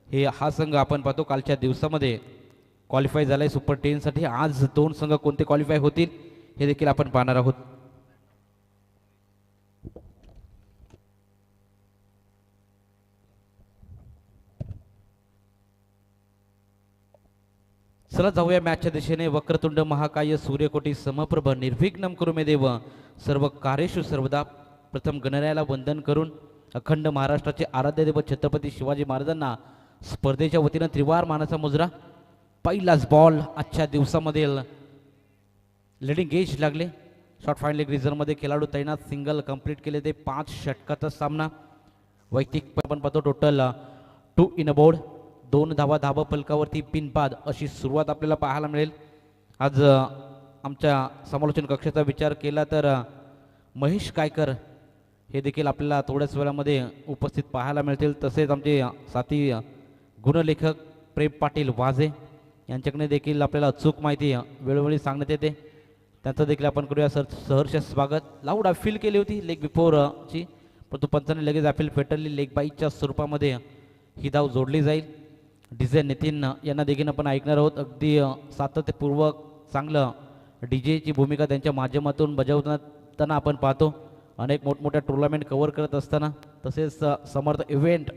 हे हा संघ आपण पाहतो कालच्या दिवसामध्ये क्वालिफाय झालाय सुपर 10 साठी। आज दोन संघ कोणते क्वालिफाय होतील हे देखील आपण पाहणार आहोत। चला जाऊया मॅचच्या दिशेने। वक्रतुंड महाकाय सूर्यकोटी समप्रभ निर्विघ्नं कुरु मे देव सर्व कार्येषु सर्वदा। प्रथम गणरायाला वंदन करून अखंड महाराष्ट्राचे आराध्य देव छत्रपती शिवाजी महाराजांना स्पर्धेच्या वतीनं त्रिवार मानाचा मुजरा। पहिलाच बॉल आजच्या दिवसामध्ये लीडिंग एज लागले। शॉर्ट फाईन लेग रिझर्वमध्ये खेळाडू तैनात, सिंगल कंप्लीट केले ते 5 षटकाचा सामना। वैयक्तिक आपण पाहतो टोटल 2 इन बोर्ड, 2 धावा धावा फलकावरती पिनपाद अशी सुरुवात आपल्याला पाहायला मिळेल। आज आमच्या समालोचन कक्षाचा विचार केला तर महेश कायकर हे देखील आपल्याला थोड्याच वेळामध्ये उपस्थित पाहायला मिळतील। तसेच आमचे साथी गुणलेखक प्रेम पाटील वाजे यांच्याकडे देखील आपल्याला अचूक माहिती वेळोवेळी सांगण्यात येते, त्यांचं देखील आपण करूया सहर्ष स्वागत। लाऊड अपील केली होती लेग बिफोरची, परंतु पंचाने लगेच अपील फेटाळली। लेग बाईच्या स्वरूपामध्ये ही धाव जोडली जाईल। डीजे नितीन यांना देखील आपण ऐकणार आहोत। अगदी सातत्यपूर्वक चांगलं डीजेची भूमिका त्यांच्या माध्यमातून बजावताना आपण पाहतो। अनेक मोठमोठ्या टुर्नामेंट कव्हर करत असताना, तसेच समर्थ इव्हेंट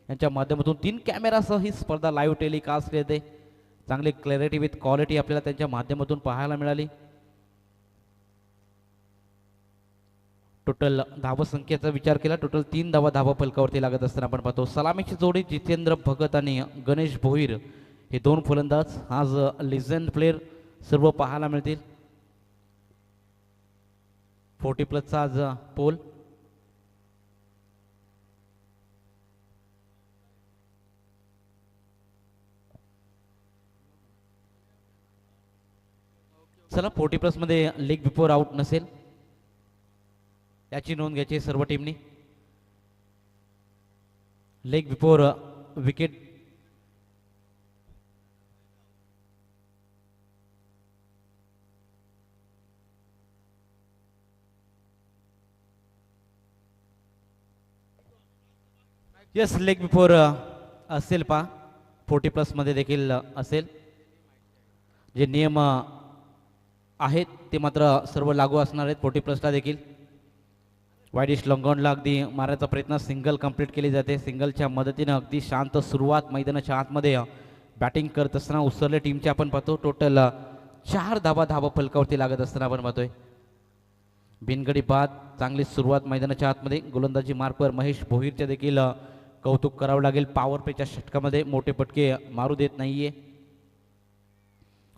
यांच्या माध्यमातून 3 कॅमेरासह ही स्पर्धा लाईव्ह टेलिकास्ट येते। चांगली क्लॅरिटी विथ क्वालिटी आपल्याला त्यांच्या माध्यमातून पाहायला मिळाली। टोटल धावसंख्येचा विचार केला, टोटल 3 धावा धावा फलकावरती लागत असताना आपण पाहतो। सलामीची जोडी जितेंद्र भगत आणि गणेश भोईर हे 2 फलंदाज आज लिजेंड प्लेयर सर्व पाहायला मिळतील। 40+ आज पोल। चला 40+ मध्ये लेग बिफोर आउट नसेल याची नोंद घ्यायची सर्व टीमनी। Leg before wicket yes leg before असेल पा 40+ मध्ये देखील असेल। जे नियम आहेत ते मात्र सर्व लागू असणार आहेत 40+ला देखील। वाईडिश लॉंगॉनला अगदी मारायचा प्रयत्न, सिंगल कंप्लीट केली जाते। सिंगलच्या मदतीने अगदी शांत सुरुवात मैदानाच्या आतमध्ये बॅटिंग करत असताना उसरले टीमचे आपण पाहतो। टोटल 4 धावा धावा फलकावरती लागत असताना आपण पाहतोय। बिनगडी बाद चांगली सुरुवात मैदानाच्या आतमध्ये। गोलंदाजी मार्कवर महेश भोईरच्या देखील कौतुक करावं लागेल। पॉवर प्लेच्या षटकामध्ये मोठे पटके मारू देत नाहीये।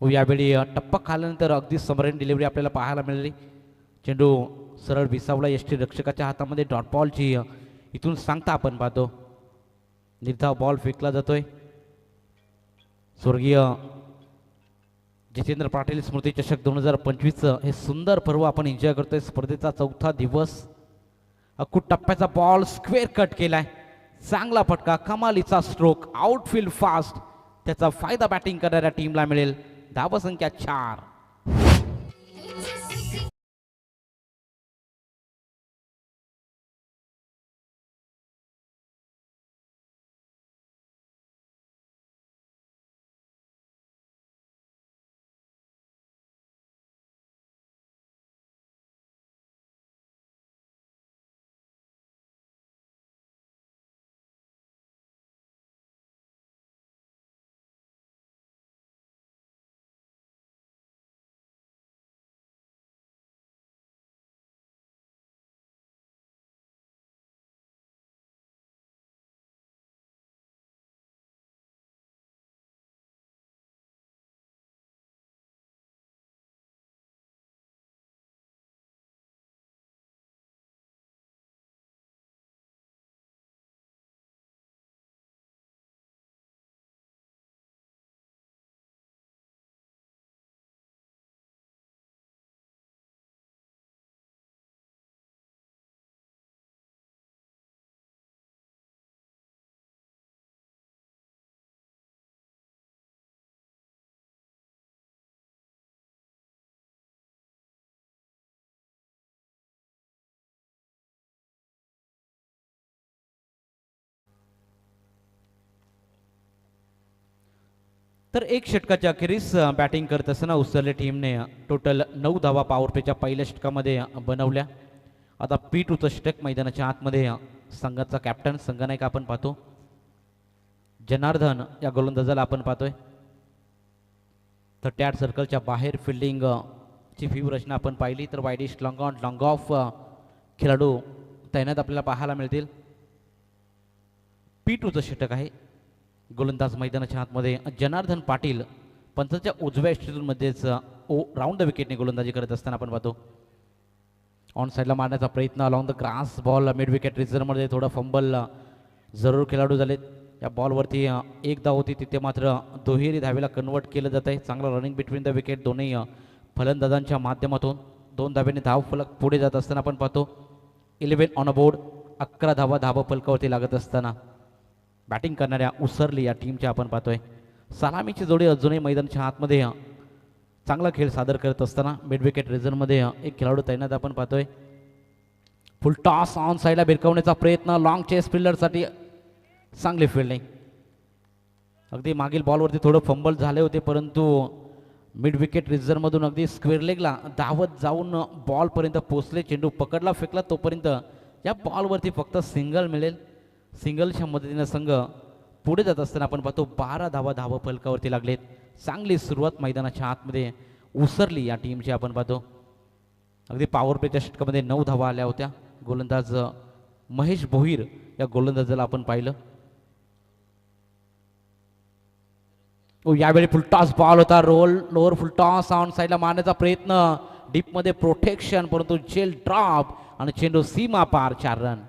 यावेळी टप्पा खाल्यानंतर अगदी समरेन डिलिव्हरी आपल्याला पाहायला मिळाली। चेंडू सरळ विसावला यष्टी रक्षकाच्या हातामध्ये। डॉट बॉलची इथून सांगता आपण पाहतो। निर्धाव बॉल फेकला जातोय। स्वर्गीय जितेंद्र पाटील स्मृती चषक 2025 हे सुंदर पर्व आपण एन्जॉय करतोय। स्पर्धेचा 4था दिवस। अकूट टप्प्याचा बॉल स्क्वेअर कट केलाय, चांगला फटका, कमालीचा स्ट्रोक, आउटफील्ड फास्ट। त्याचा फायदा बॅटिंग करणाऱ्या टीमला मिळेल। धावसंख्या 4। तर एक षटकाच्या अखेरीस बॅटिंग करत असताना उसरले टीमने टोटल 9 धावा पॉवर प्लेच्या पहिल्या षटकामध्ये बनवल्या. आता P2चं षटक मैदानाच्या आतमध्ये संघाचा कॅप्टन संघनायक आपण पाहतो. जनार्दन या गोलंदाजाला आपण पाहतोय. तर त्या सर्कलच्या बाहेर फिल्डिंग ची व्यूहरचना आपण पाहिली तर widish long on long of खेळाडू तैनात आपल्याला पाहायला मिळतील. P2चं षटक आहे. गोलंदाज मैदानाच्या आतमध्ये जनार्दन पाटील पंचाच्या उजव्या स्टेटमध्येच राऊंड द विकेटने गोलंदाजी करत असताना आपण पाहतो. ऑन साईडला मारण्याचा प्रयत्न along the grass ball mid wicket रिझर्वमध्ये थोडा फंबल जरूर खेळाडू झालेत. या बॉलवरती एक धाव होती तिथे मात्र दुहेरी धावेला कन्वर्ट केलं जात आहे. चांगला रनिंग बिटवीन द विकेट दोन्ही फलंदाजांच्या माध्यमातून 2 धावेने धाव फलक पुढे जात असताना आपण पाहतो. 11 ऑन अ बोर्ड 11 धावा धावा फलकावरती लागत असताना बॅटिंग करणाऱ्या उसरली या टीमच्या आपण पाहतोय. सलामीची जोडी अजूनही मैदानाच्या आतमध्ये चांगला खेळ सादर करत असताना मिड विकेट रिझनमध्ये एक खेळाडू तैनात आपण पाहतोय. फुल टॉस ऑन साईडला भिरकवण्याचा प्रयत्न लॉंग चेस फिल्डरसाठी चांगली फिल्डिंग. अगदी मागील बॉलवरती थोडं फंबल झाले होते परंतु मिड विकेट रिझनमधून अगदी स्क्वेअर लेगला धावत जाऊन बॉलपर्यंत पोचले. चेंडू पकडला फेकला तोपर्यंत या बॉलवरती फक्त सिंगल मिळेल. सिंगलच्या मदतीनं संघ पुढे जात असताना आपण पाहतो 12 धावा धावा फलकावरती लागलेत. चांगली सुरुवात मैदानाच्या आतमध्ये उसरली या टीमची आपण पाहतो. अगदी पॉवर प्लेच्या षटकामध्ये 9 धावा आल्या होत्या. गोलंदाज महेश भोईर या गोलंदाजाला आपण पाहिलं. यावेळी फुलटॉस बॉल होता. रोल लोअर फुलटॉस ऑन साईडला मारण्याचा प्रयत्न डीपमध्ये प्रोटेक्शन परंतु जेल ड्रॉप आणि चेंडू सीमा पार 4 रन.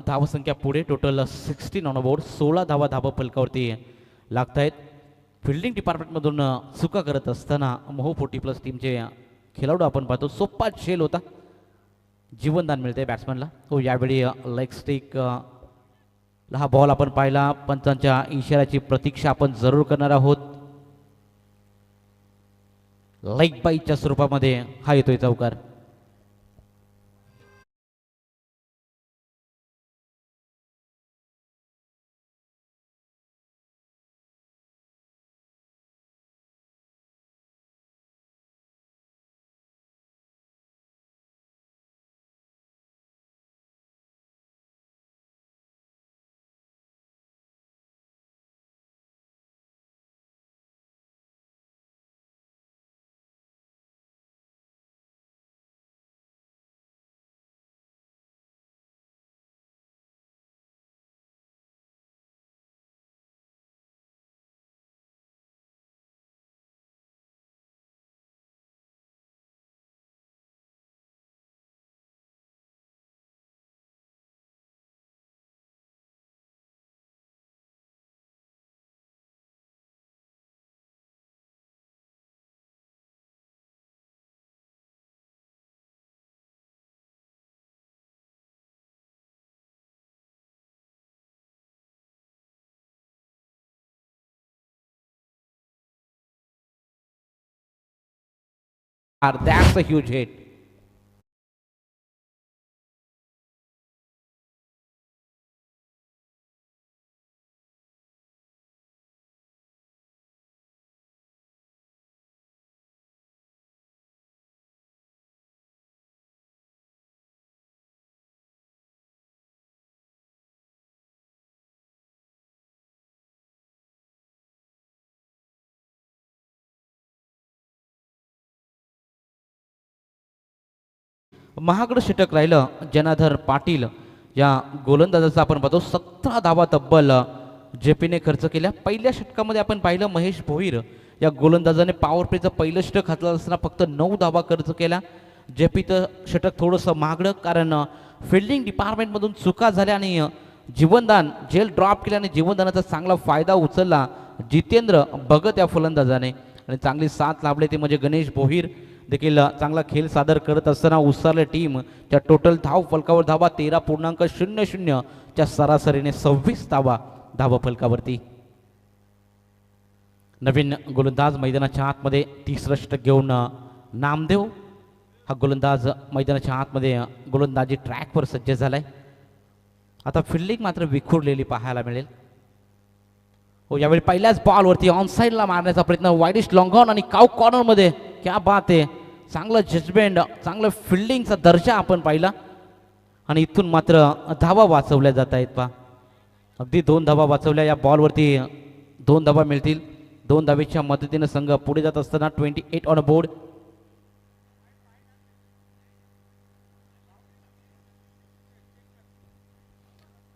धावसंख्या पुढे टोटल 16 ऑन बोर्ड 16 धावा धावा फलकावरती लागत आहेत. फिल्डिंग डिपार्टमेंटमधून चुका करत असताना मोहो 40+ टीमचे खेळाडू आपण पाहतो. सोप्पा झेल होता. जीवनदान मिळते बॅट्समॅनला. यावेळी लेग स्टिक हा बॉल आपण पाहिला. पंचांच्या इशाऱ्याची प्रतीक्षा आपण जरूर करणार आहोत. लेग बाईच्या स्वरूपामध्ये हा येतोय चौकार. That's a huge hit. महागडं षटक राहिलं. जनार्दन पाटील या गोलंदाजाचा आपण पाहतो. 17 धावा तब्बल जेपीने खर्च केल्या. पहिल्या षटकामध्ये आपण पाहिलं महेश भोईर या गोलंदाजाने पॉवर प्लेचं पहिलं षटक हातला असताना फक्त 9 धावा खर्च केल्या. जेपीचं षटक थोडंसं महागडं कारण फिल्डिंग डिपार्टमेंटमधून चुका झाल्या आणि जीवनदान जेल ड्रॉप केल्याने जीवनदानाचा चांगला फायदा उचलला जितेंद्र भगत या फलंदाजाने आणि चांगली साथ लाभली ती म्हणजे गणेश भोईर देखील चांगला खेळ सादर करत असताना उसरले टीम च्या टोटल धाव फलकावर धावा 13.00 च्या सरासरीने 26 धावा फलकावरती. नवीन गोलंदाज मैदानाच्या आतमध्ये तिसरं षटक घेऊन नामदेव हा गोलंदाज मैदानाच्या आतमध्ये गोलंदाजी ट्रॅकवर सज्ज झालाय. आता फिल्डिंग मात्र विखुरलेली पाहायला मिळेल. हो, यावेळी पहिल्याच बॉलवरती ऑन साईडला मारण्याचा प्रयत्न, वाईडिश लॉंग ऑन आणि काउ कॉर्नरमध्ये. क्या बात आहे, चांगलं जजमेंट, चांगलं फिल्डिंगचा दर्जा आपण पाहिला आणि इथून मात्र धावा वाचवल्या जात आहेत. पहा, अगदी 2 धावा वाचवल्या. या बॉलवरती 2 धावा मिळतील. 2 धावेच्या मदतीने संघ पुढे जात असताना 28 ऑन बोर्ड.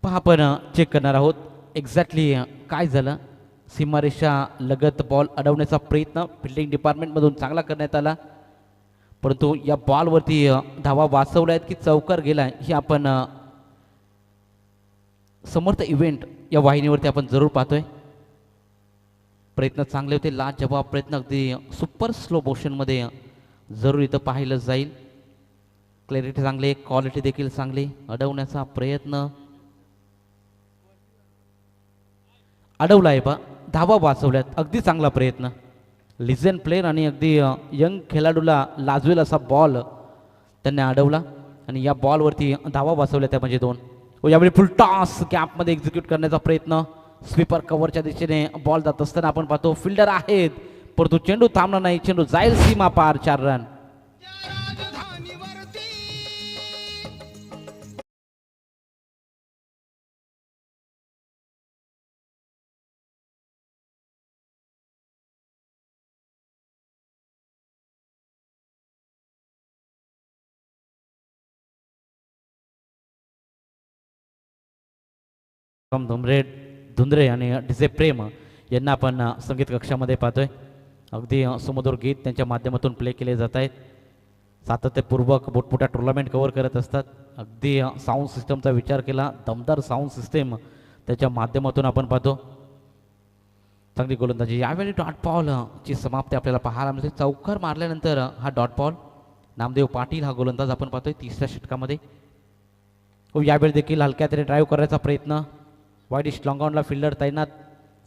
पहा, आपण चेक करणार आहोत एक्झॅक्टली काय झालं. सीमारेषा लगत बॉल अडवण्याचा प्रयत्न फिल्डिंग डिपार्टमेंटमधून चांगला करण्यात आला, परंतु या बॉलवरती धावा वाचवल्या आहेत की चौकार गेलाय हे आपण समर्थ इव्हेंट या वाहिनीवरती आपण जरूर पाहतोय. प्रयत्न चांगले होते, लाजवाब प्रयत्न, अगदी सुपर स्लो मोशनमध्ये जरूर इथं पाहिलं जाईल. क्लॅरिटी चांगली, क्वालिटी देखील चांगली. अडवण्याचा प्रयत्न अडवला आहे, पहा धावा वाचवल्यात. अगदी चांगला प्रयत्न. लिजेंड प्लेयर आणि अगदी यंग खेळाडूला लाजवेल असा बॉल त्यांनी अडवला आणि या बॉलवरती धावा वाचवल्या त्या म्हणजे 2. व यावेळी फुल टॉस गॅपमध्ये एक्झिक्यूट करण्याचा प्रयत्न. स्वीपर कव्हरच्या दिशेने बॉल जात असताना आपण पाहतो फिल्डर आहेत, परंतु चेंडू थांबणार नाही. चेंडू जाईल सीमा पार. 4 रन. धुंद्रे आणि डिजे प्रेम यांना आपण संगीत कक्षामध्ये पाहतोय. अगदी सुमधुर गीत त्यांच्या माध्यमातून प्ले केले जात आहेत. सातत्यपूर्वक मोठमोठ्या टुर्नामेंट कव्हर करत असतात. अगदी साऊंड सिस्टमचा विचार केला, दमदार साऊंड सिस्टम त्याच्या माध्यमातून आपण पाहतो. चांगली गोलंदाजी. यावेळी डॉट बॉलची समाप्ती आपल्याला पाहायला मिळते. चौकार मारल्यानंतर हा डॉट बॉल. नामदेव पाटील हा गोलंदाज आपण पाहतोय 3ऱ्या षटकामध्ये. यावेळी देखील हलक्या तरी ड्राईव्ह करायचा प्रयत्न. वाईडिश लॉंगॉनला फिल्डर तैनात.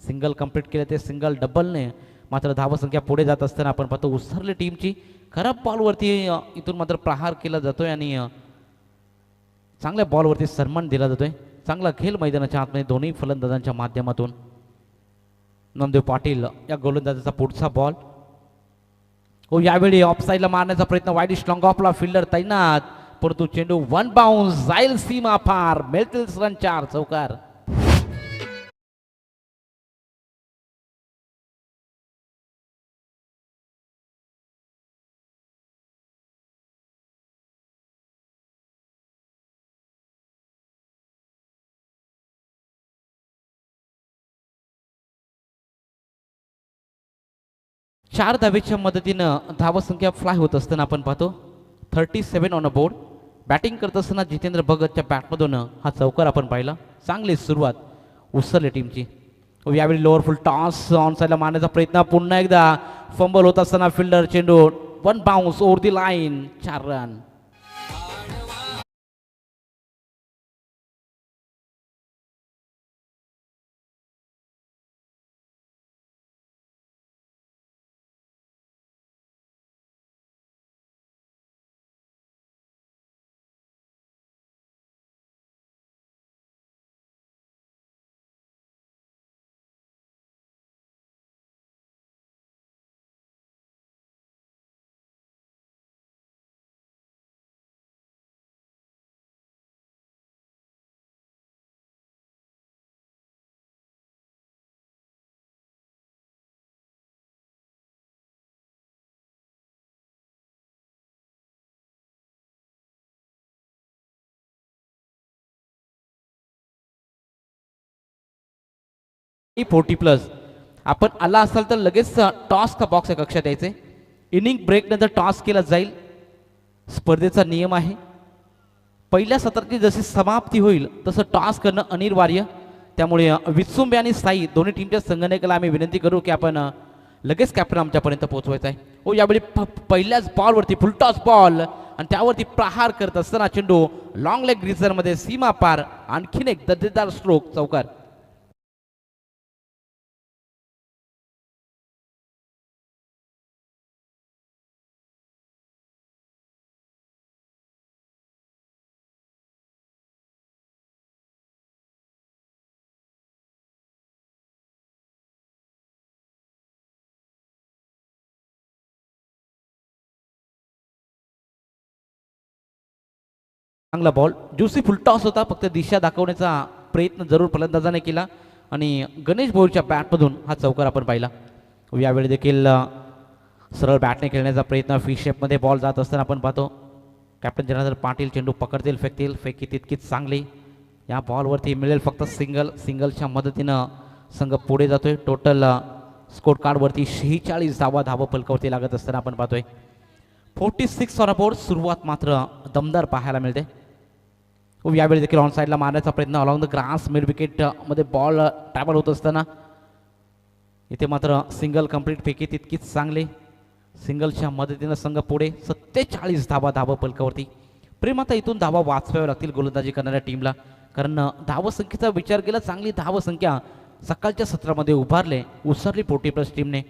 सिंगल कंप्लीट केले ते सिंगल डबलने मात्र धावसंख्या पुढे जात असताना आपण पाहतो उसरली टीमची खराब बॉलवरती इथून मात्र प्रहार केला जातोय आणि चांगल्या बॉलवरती सन्मान दिला जातोय. चांगला खेळ मैदानाच्या आतमध्ये दोन्ही फलंदाजांच्या माध्यमातून. नामदेव पाटील या गोलंदाजाचा पुढचा बॉल. यावेळी ऑफ साईडला मारण्याचा प्रयत्न. वाईडिश लॉंग ऑफला फिल्डर तैनात, परंतु चेंडू 1 बाउन्स जाईल सीमा पार. मिळतील रन 4. चौकार. चार धावेच्या मदतीनं धावसंख्या फ्लाय होत असताना आपण पाहतो 37 ऑन अ बोर्ड. बॅटिंग करत असताना जितेंद्र भगतच्या बॅटमधून हा चौकार आपण पाहिला. चांगली सुरुवात उसरली टीमची. यावेळी लोअर फुल टॉस ऑन साईडला मारण्याचा प्रयत्न. पुन्हा एकदा फंबल होत असताना फिल्डर चेंडू 1 बाउन्स ओव्हर दी लाईन. 4 रन. $40+ आपण आला असाल तर लगेच टॉस का बॉक्स या कक्षात यायचे. इनिंग ब्रेक नंतर टॉस केला जाईल. स्पर्धेचा नियम आहे. पहिल्या सत्राची जशी समाप्ती होईल तसं टॉस करणं अनिवार्य. त्यामुळे वित्सुंबे आणि साई दोन्ही टीमच्या संघटनेला आम्ही विनंती करू की आपण लगेच कॅप्टन आमच्यापर्यंत पोहोचवायचा आहे. हो यावेळी पहिल्याच बॉलवरती फुलटॉस बॉल आणि त्यावरती प्रहार करत असताना चेंडू लॉंग लेग ग्रीझरमध्ये सीमा पार. आणखीन एक दर्जेदार स्ट्रोक चौकार. चांगला बॉल ज्युसी फुलटॉस होता, फक्त दिशा दाखवण्याचा प्रयत्न जरूर फलंदाजाने केला आणि गणेश भोईरच्या बॅटमधून हा चौकार आपण पाहिला. यावेळी देखील सरळ बॅटने खेळण्याचा प्रयत्न फी शेपमध्ये बॉल जात असताना आपण पाहतो. कॅप्टन जनार्दन पाटील चेंडू पकडतील, फेकतील, फेकी तितकीच चांगली. या बॉलवरती मिळेल फक्त सिंगलच्या मदतीनं संघ पुढे जातोय. टोटल स्कोर कार्डवरती 46 धावा फलकावरती लागत असताना आपण पाहतोय. 46 ऑन अ बोर्ड. सुरुवात मात्र दमदार पाहायला मिळते. यावेळी देखील ऑन साईडला मारण्याचा प्रयत्न along the grass mid wicket मध्ये बॉल ट्रॅव्हल होत असताना इथे मात्र सिंगल कंप्लीट फेकी तितकीच चांगली. सिंगलच्या मदतीनं संघ पुढे 47 धावा फलकावरती. प्रेम आता इथून धावा वाचवाव्या लागतील गोलंदाजी करणाऱ्या टीमला, कारण धावसंख्येचा विचार केला चांगली धावसंख्या सकाळच्या सत्रामध्ये उभारले उसरली 40+ टीमने.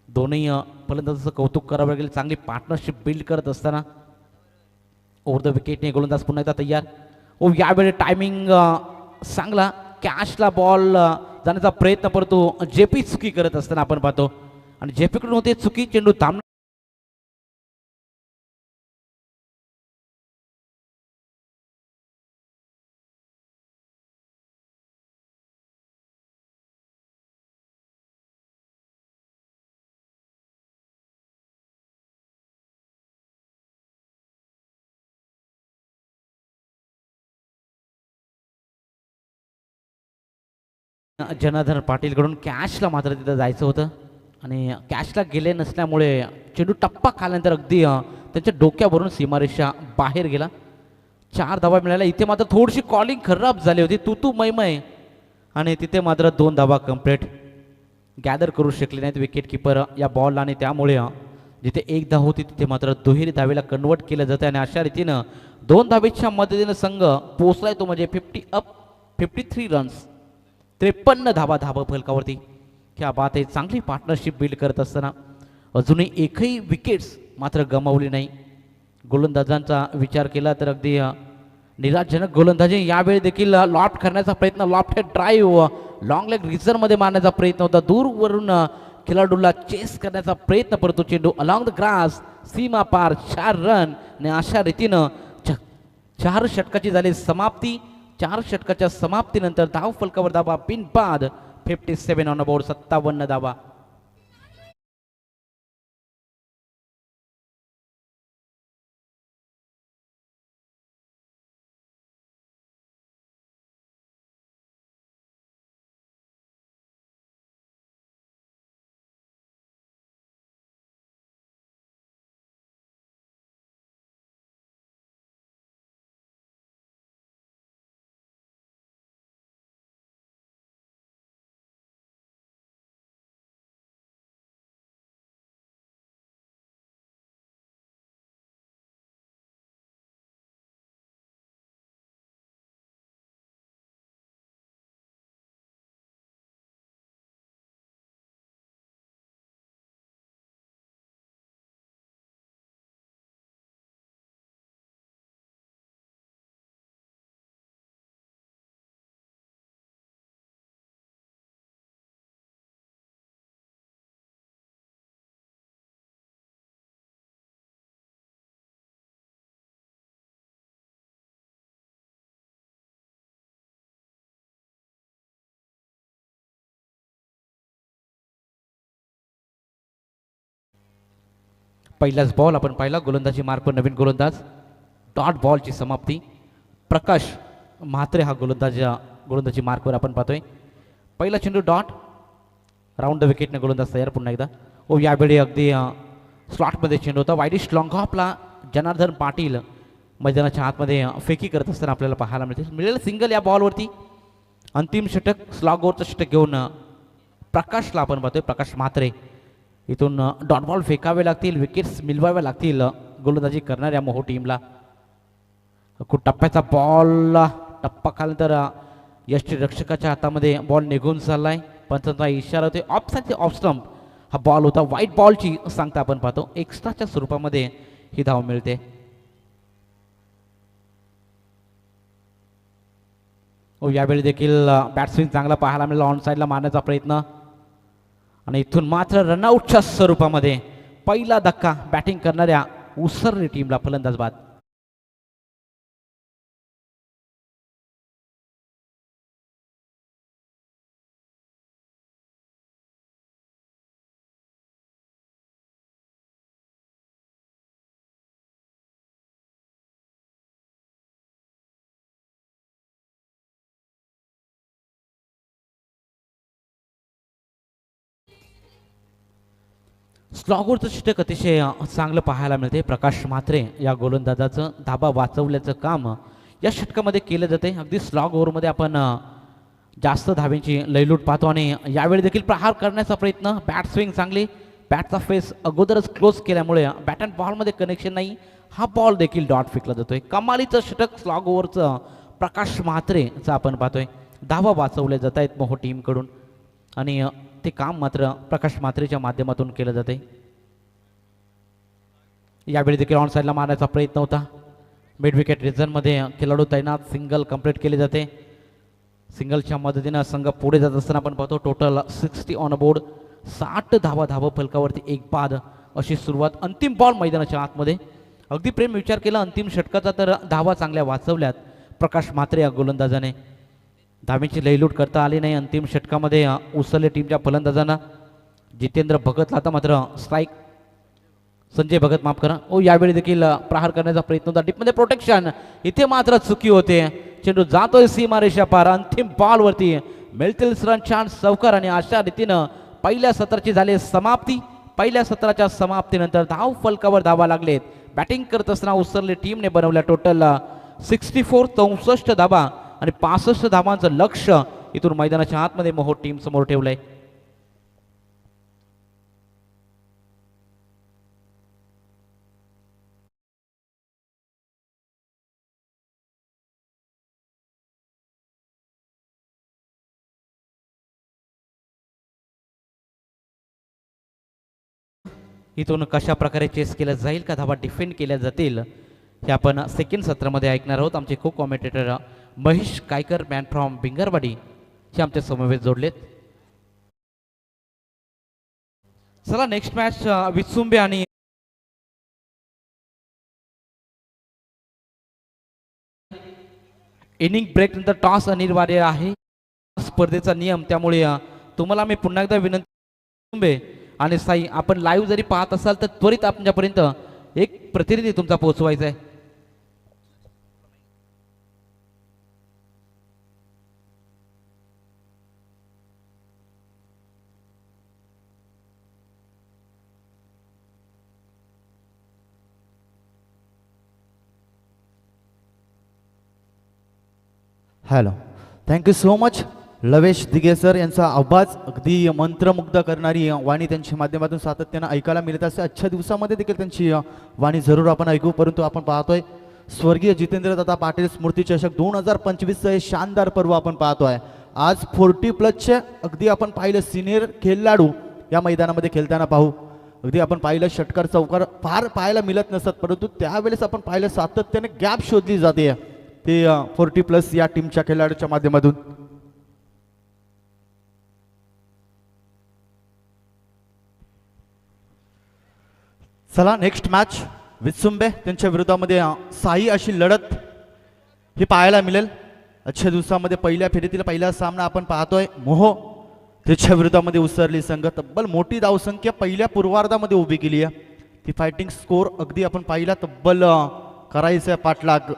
दोन्ही फलंदाजाचं कौतुक करावं लागेल. चांगली पार्टनरशिप बिल्ड करत असताना ओव्हर द विकेटने गोलंदाज पुन्हा एकदा तयार. यावेळी टायमिंग चांगला. कॅशला बॉल जाण्याचा प्रयत्न करतो. जेपी चुकी करत असताना आपण पाहतो आणि जेपीकडून होते चुकी. चेंडू थांब जनार्दन पाटीलकडून कॅशला मात्र तिथं जायचं होतं आणि कॅशला गेले नसल्यामुळे चेंडू टप्पा खाल्यानंतर अगदी त्यांच्या डोक्यावरून सीमारेषा बाहेर गेला. 4 धावा मिळाल्या. इथे मात्र थोडीशी कॉलिंग खराब झाली होती, तू मैमय, आणि तिथे मात्र 2 धावा कंप्लीट गॅदर करू शकले नाहीत विकेट किपर या बॉलला. आणि त्यामुळे जिथे 1 धाव होती तिथे मात्र दुहेरी धावेला कन्वर्ट केलं जातं आणि अशा रीतीनं 2 धावेच्या मदतीनं संघ पोहोचलाय तो म्हणजे 53 रन्स 53 धावा फलकावरती. क्या बात आहे. चांगली पार्टनरशिप बिल्ड करत असताना अजूनही एकही विकेट्स मात्र गमावली नाही. गोलंदाजांचा विचार केला तर अगदी निराशजनक गोलंदाजी. यावेळी देखील लॉफ्ट करण्याचा प्रयत्न, लॉफ्ट ड्राईव्ह लॉंग लेग रिझरमध्ये मारण्याचा प्रयत्न होता. दूरवरून खेळाडूला चेस करण्याचा प्रयत्न करतो चेंडू अलॉंग द ग्रास सीमा पार. 4 रन आणि अशा रीतीनं 4 षटकाची झाली समाप्ती. 4 षटकाच्या समाप्तीनंतर धाव फलकावर धावा बिनबाद 57 ऑन बोर्ड. 57 धावा. पहिलाच बॉल आपण पाहिला. गोलंदाजी मार्क नवीन गोलंदाज. डॉट बॉलची समाप्ती. प्रकाश म्हात्रे हा गोलंदाजी मार्कवर आपण पाहतोय. पहिला चेंडू डॉट. राऊंड द विकेटने गोलंदाज तयार पुन्हा एकदा. यावेळी अगदी स्लॉटमध्ये चेंडू होता. वाईडिश लॉंग ऑफला जनार्दन पाटील मैदानाच्या आतमध्ये फेकी करत असताना आपल्याला पाहायला मिळेल सिंगल या बॉलवरती. अंतिम षटक स्लॉग ओव्हरचं षटक घेऊन प्रकाशला आपण पाहतोय. प्रकाश म्हात्रे इथून डॉट बॉल फेकावे लागतील, विकेट्स मिळवाव्या लागतील गोलंदाजी करणाऱ्या मोहो टीमला. खूप टप्प्याचा बॉल टप्पा खाल्यानंतर यष्टीरक्षकाच्या हातामध्ये बॉल निघून चाललाय. पंचांचा इशारा होते ऑफ स्टंप. हा बॉल होता व्हाईट बॉलची सांगता आपण पाहतो. एक्स्ट्राच्या स्वरूपामध्ये ही धाव मिळते. यावेळी देखील बॅट्समॅन चांगला पाहायला मिळाला. ऑन साईडला मारण्याचा प्रयत्न आणि इथून मात्र रनआउटच्या स्वरूपामध्ये पहिला धक्का बॅटिंग करणाऱ्या उसरली टीमला फलंदाज बाद. स्लॉगवरचं षटक अतिशय चांगलं पाहायला मिळते. प्रकाश म्हात्रे या गोलंदाजाचं धाबा वाचवल्याचं काम या षटकामध्ये केलं जाते. अगदी स्लॉग ओव्हरमध्ये आपण जास्त धाब्यांची लयलूट पाहतो आणि यावेळी देखील प्रहार करण्याचा प्रयत्न. बॅट स्विंग चांगली, बॅटचा फेस अगोदरच क्लोज केल्यामुळे बॅट अँड बॉलमध्ये कनेक्शन नाही. हा बॉल देखील डॉट फेकला जातोय. कमालीचं षटक स्लॉग ओव्हरचं प्रकाश म्हात्रेचं आपण पाहतोय. धावा वाचवले जात आहेत मोहो टीमकडून आणि ते काम मात्र प्रकाश म्हात्रेच्या माध्यमातून केलं जाते. यावेळी देखील ऑन साईडला मारण्याचा प्रयत्न होता. मिड विकेट रिझनमध्ये खेळाडू तैनात, सिंगल कंप्लीट केले जाते. सिंगलच्या मदतीनं संघ पुढे जात असताना आपण पाहतो टोटल 60 ऑन बोर्ड. 60 धावा फलकावरती एक बाद अशी सुरुवात. अंतिम बॉल मैदानाच्या आतमध्ये. अगदी प्रेम विचार केला अंतिम षटकाचा तर धावा चांगल्या वाचवल्यात प्रकाश म्हात्रे या गोलंदाजाने. धावेची लयलूट करता आली नाही अंतिम षटकामध्ये उसरले टीमच्या फलंदाजांना. जितेंद्र भगतला आता मात्र स्ट्राईक, संजय भगत माफ करा. यावेळी देखील प्रहार करण्याचा प्रयत्न होता. डीपमध्ये प्रोटेक्शन, इथे मात्र चुकी होते. चेंडू जातोय सीमारेषा पार. अंतिम बॉलवरती मिळतील रन चान्स चौकार आणि अशा रीतीनं पहिल्या सत्राची झाली समाप्ती. पहिल्या सत्राच्या समाप्तीनंतर धाव फलकावर धावा लागलेत. बॅटिंग करत असताना उसरले टीमने बनवल्या टोटल 64 धावा आणि 65 धावांचं लक्ष इथून मैदानाच्या आतमध्ये मोहो टीम समोर ठेवलंय. इथून कशा प्रकारे चेस केलं जाईल, का धावा डिफेंड केल्या जातील हे आपण सेकंड सत्रामध्ये ऐकणार आहोत. आमचे को कॉमेंटेटर महेश कायकर मॅन फ्रॉम बिंगरवाडी हे आमच्या समवेत जोडलेत. चला नेक्स्ट मॅच विचुंबे आणि इनिंग ब्रेक नंतर टॉस अनिवार्य आहे स्पर्धेचा नियम. त्यामुळे तुम्हाला मी पुन्हा एकदा विनंती आणि साई, आपण लाईव्ह जरी पाहत असाल तर त्वरित आपल्यापर्यंत एक प्रतिनिधी तुमचा पोहोचवायचा आहे. Hello, thank you so much लवेश Dighe sir. यांचा आवाज अगदी मंत्रमुग्ध करणारी वाणी त्यांच्या माध्यमातून सातत्यानं ऐकायला मिळत असते. आजच्या दिवसामध्ये देखील त्यांची वाणी जरूर आपण ऐकू. परंतु आपण पाहतोय स्वर्गीय जितेंद्रदादा पाटील स्मृती चषक 2025चं हे शानदार पर्व आपण पाहतोय. आज 40+ अगदी आपण पाहिलं सिनियर खेळाडू या मैदानामध्ये खेळताना पाहू. अगदी आपण पाहिलं षटकार चौकार फार पाहायला मिळत नसतात, परंतु त्यावेळेस आपण पाहिलं सातत्याने गॅप शोधली जाते ते 40+ या टीमच्या खेळाडूच्या माध्यमातून. चला नेक्स्ट मॅच विचुंबे त्यांच्या विरोधामध्ये साई अशी लढत ही पाहायला मिळेल आजच्या दिवसामध्ये. पहिल्या फेरीतील पहिला सामना आपण पाहतोय मोहो त्याच्या विरोधामध्ये उसरली संघ. तब्बल मोठी धावसंख्या पहिल्या पूर्वार्धामध्ये उभी केली आहे. ती फायटिंग स्कोर अगदी आपण पाहिला तब्बल करायचं पाठलाग.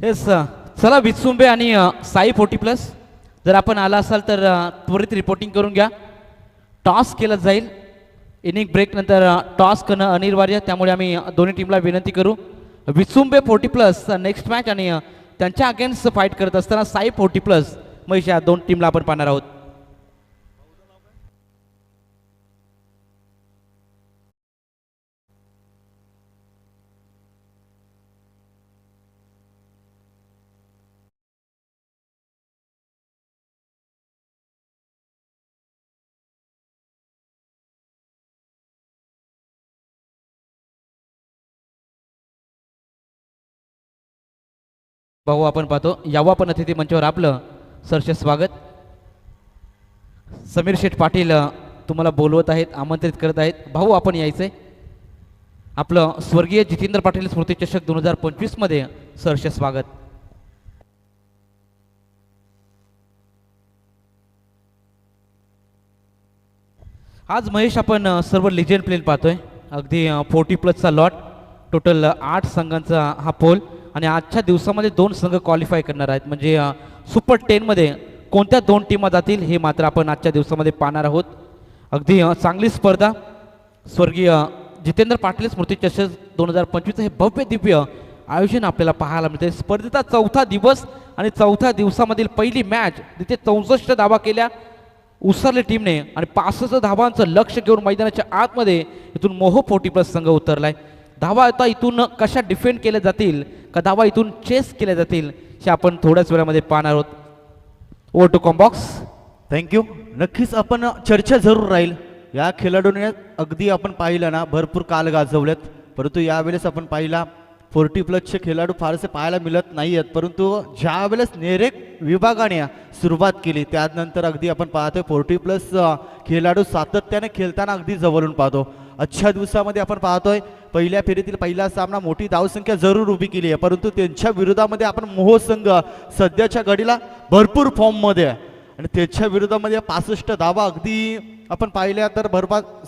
येस, चला विचुंबे आणि साई 40+. जर आपण आला असाल तर त्वरित रिपोर्टिंग करून घ्या. टॉस केलं जाईल. इनिंग ब्रेक नंतर टॉस करणं अनिवार्य, त्यामुळे आम्ही दोन्ही टीमला विनंती करू. विचुंबे 40+ नेक्स्ट मॅच आणि त्यांच्या अगेन्स्ट फाईट करत असताना साई 40+. मग या दोन टीमला आपण पाहणार आहोत. भाऊ आपण पाहतो यावं आपण अतिथी मंचावर आपलं सरचे स्वागत. समीर शेठ पाटील तुम्हाला बोलवत आहेत, आमंत्रित करत आहेत. भाऊ आपण यायचंय. आपलं स्वर्गीय जितेंद्र पाटील स्मृती चषक 2025 मध्ये सरचे स्वागत. आज महेश आपण सर्व लिजेंड प्लेन पाहतोय. अगदी 40+ लॉट, टोटल 8 संघांचा हा पोल आणि आजच्या दिवसामध्ये 2 संघ क्वालिफाय करणार आहेत. म्हणजे सुपर 10 मध्ये कोणत्या 2 टीमा जातील हे मात्र आपण आजच्या दिवसामध्ये पाहणार आहोत. अगदी चांगली स्पर्धा. स्वर्गीय जितेंद्र पाटील स्मृती चषक 2025 हे भव्य दिव्य आयोजन आपल्याला पाहायला मिळते. स्पर्धेचा 4था दिवस आणि 4थ्या दिवसामधील पहिली मॅच तिथे 64 धावा केल्या उसरली टीमने आणि 65 धावांचं लक्ष घेऊन मैदानाच्या आतमध्ये इथून मोहो 40+ संघ उतरलाय. धावा आता इथून कशा डिफेंड केल्या जातील का धावा इथून चेस केल्या जातील हे आपण थोड्याच वेळामध्ये पाहणार आहोत. Over to comm box. थँक्यू. नक्कीच आपण चर्चा जरूर राहील. या खेळाडूने अगदी आपण पाहिलं ना भरपूर काल गाजवलेत, परंतु यावेळेस आपण पाहिला 40+ खेळाडू फारसे पाहायला मिळत नाही आहेत. परंतु ज्या वेळेस नेरेक विभागाने सुरुवात केली त्यानंतर अगदी आपण पाहतोय 40+ खेळाडू सातत्याने खेळताना अगदी जवळून पाहतो. आजच्या दिवसामध्ये आपण पाहतोय पहिल्या फेरीतील पहिला सामना मोठी धावसंख्या जरूर उभी केली आहे, परंतु त्यांच्या विरोधामध्ये आपण मोहो संघ सध्याच्या घडीला भरपूर फॉर्ममध्ये आहे आणि त्याच्या विरोधामध्ये 65 धावा अगदी आपण पाहिल्या तर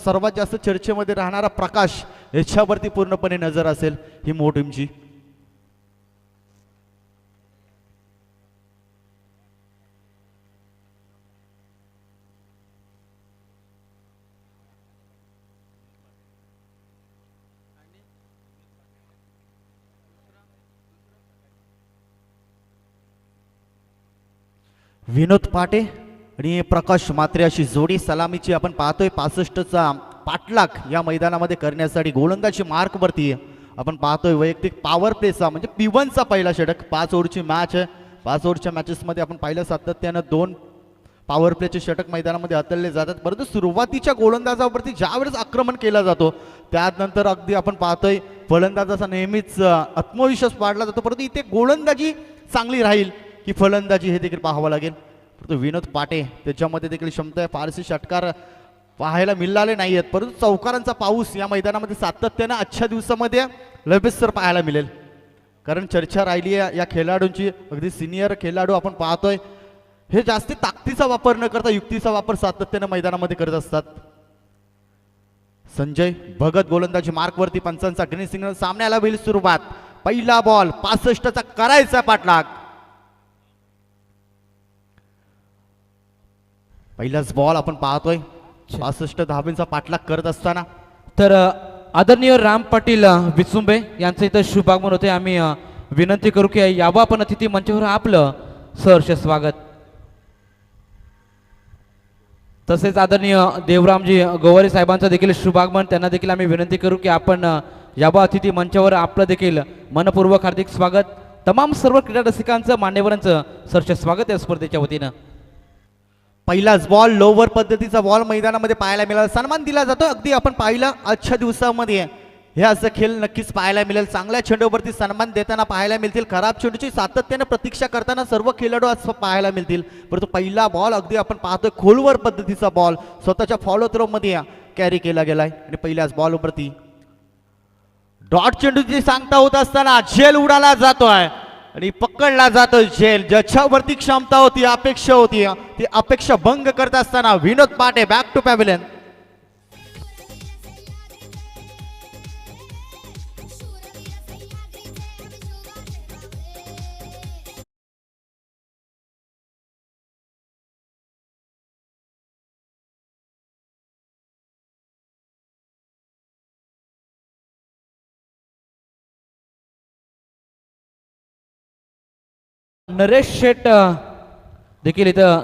सर्वात जास्त चर्चेमध्ये राहणारा प्रकाश याच्यावरती पूर्णपणे नजर असेल ही मोहो टीमची. विनोद पाटे आणि प्रकाश मात्रे अशी जोडी सलामीची आपण पाहतोय. 65चा पाठलाग या मैदानामध्ये करण्यासाठी गोलंदाजी मार्कवरती आपण पाहतोय. वैयक्तिक पॉवर प्लेचा म्हणजे P1चा पहिला षटक. 5 ओव्हरची मॅच आहे. 5 ओव्हरच्या मॅचेसमध्ये आपण पाहिलं सातत्यानं 2 पॉवर प्लेचे षटक मैदानामध्ये हाताळले जातात, परंतु सुरुवातीच्या गोलंदाजावरती ज्यावेळेस आक्रमण केलं जातो त्यानंतर अगदी आपण पाहतोय फलंदाजाचा नेहमीच आत्मविश्वास वाढला जातो, परंतु इथे गोलंदाजी चांगली राहील की फलंदाजी हे देखील पाहावं लागेल. परंतु विनोद पाटे त्याच्यामध्ये देखील क्षमता आहे. फारसे षटकार पाहायला मिळाले नाही आहेत, परंतु चौकारांचा पाऊस या मैदानामध्ये सातत्यानं आजच्या दिवसामध्ये लगेच पाहायला मिळेल. कारण चर्चा राहिली आहे या खेळाडूंची. अगदी सिनियर खेळाडू आपण पाहतोय हे जास्ती ताकदीचा वापर न करता युक्तीचा वापर सातत्यानं मैदानामध्ये करत असतात. संजय भगत गोलंदाजी मार्कवरती. पंचांचा ग्रीन सिग्नल. सामन्याला होईल सुरुवात. पहिला बॉल 65चा करायचा पाठलाग. पहिलाच बॉल आपण पाहतोय 65 धावांचा पाठलाग करत असताना. तर आदरणीय राम पाटील विचुंबे यांचं इथं शुभागमन होते. आम्ही विनंती करू की यावं आपण अतिथी मंचावर आपलं सहर्ष स्वागत. तसेच आदरणीय देवरामजी गोवारी साहेबांचं देखील शुभागमन. त्यांना देखील आम्ही विनंती करू की आपण यावं अतिथी मंचावर आपलं देखील मनपूर्वक हार्दिक स्वागत. तमाम सर्व क्रीडा रसिकांचं मान्यवरांचं सहर्ष स्वागत या स्पर्धेच्या वतीनं. पहिलाच बॉल लोवर पद्धतीचा बॉल मैदानामध्ये पाहायला मिळाला. सन्मान दिला जातो. अगदी आपण पाहिलं आजच्या दिवसामध्ये हे असं खेळ नक्कीच पाहायला मिळेल. चांगल्या चेंडूवरती सन्मान देताना पाहायला मिळतील. खराब चेंडूची सातत्याने प्रतीक्षा करताना सर्व खेळाडू आज पाहायला मिळतील. परंतु पहिला बॉल अगदी आपण पाहतोय खोलवर पद्धतीचा बॉल स्वतःच्या फॉलो थ्रो मध्ये कॅरी केला गेलाय आणि पहिल्याच बॉलवरती डॉट चेंडूची सांगता होत असताना झेल उडाला जातोय आणि पकडला जातो झेल. ज्याच्यावरती क्षमता होती अपेक्षा होती ती अपेक्षा भंग करत असताना विनोद पाटे बॅक टू पॅव्हिलियन. नरेश शेठ देखील इथं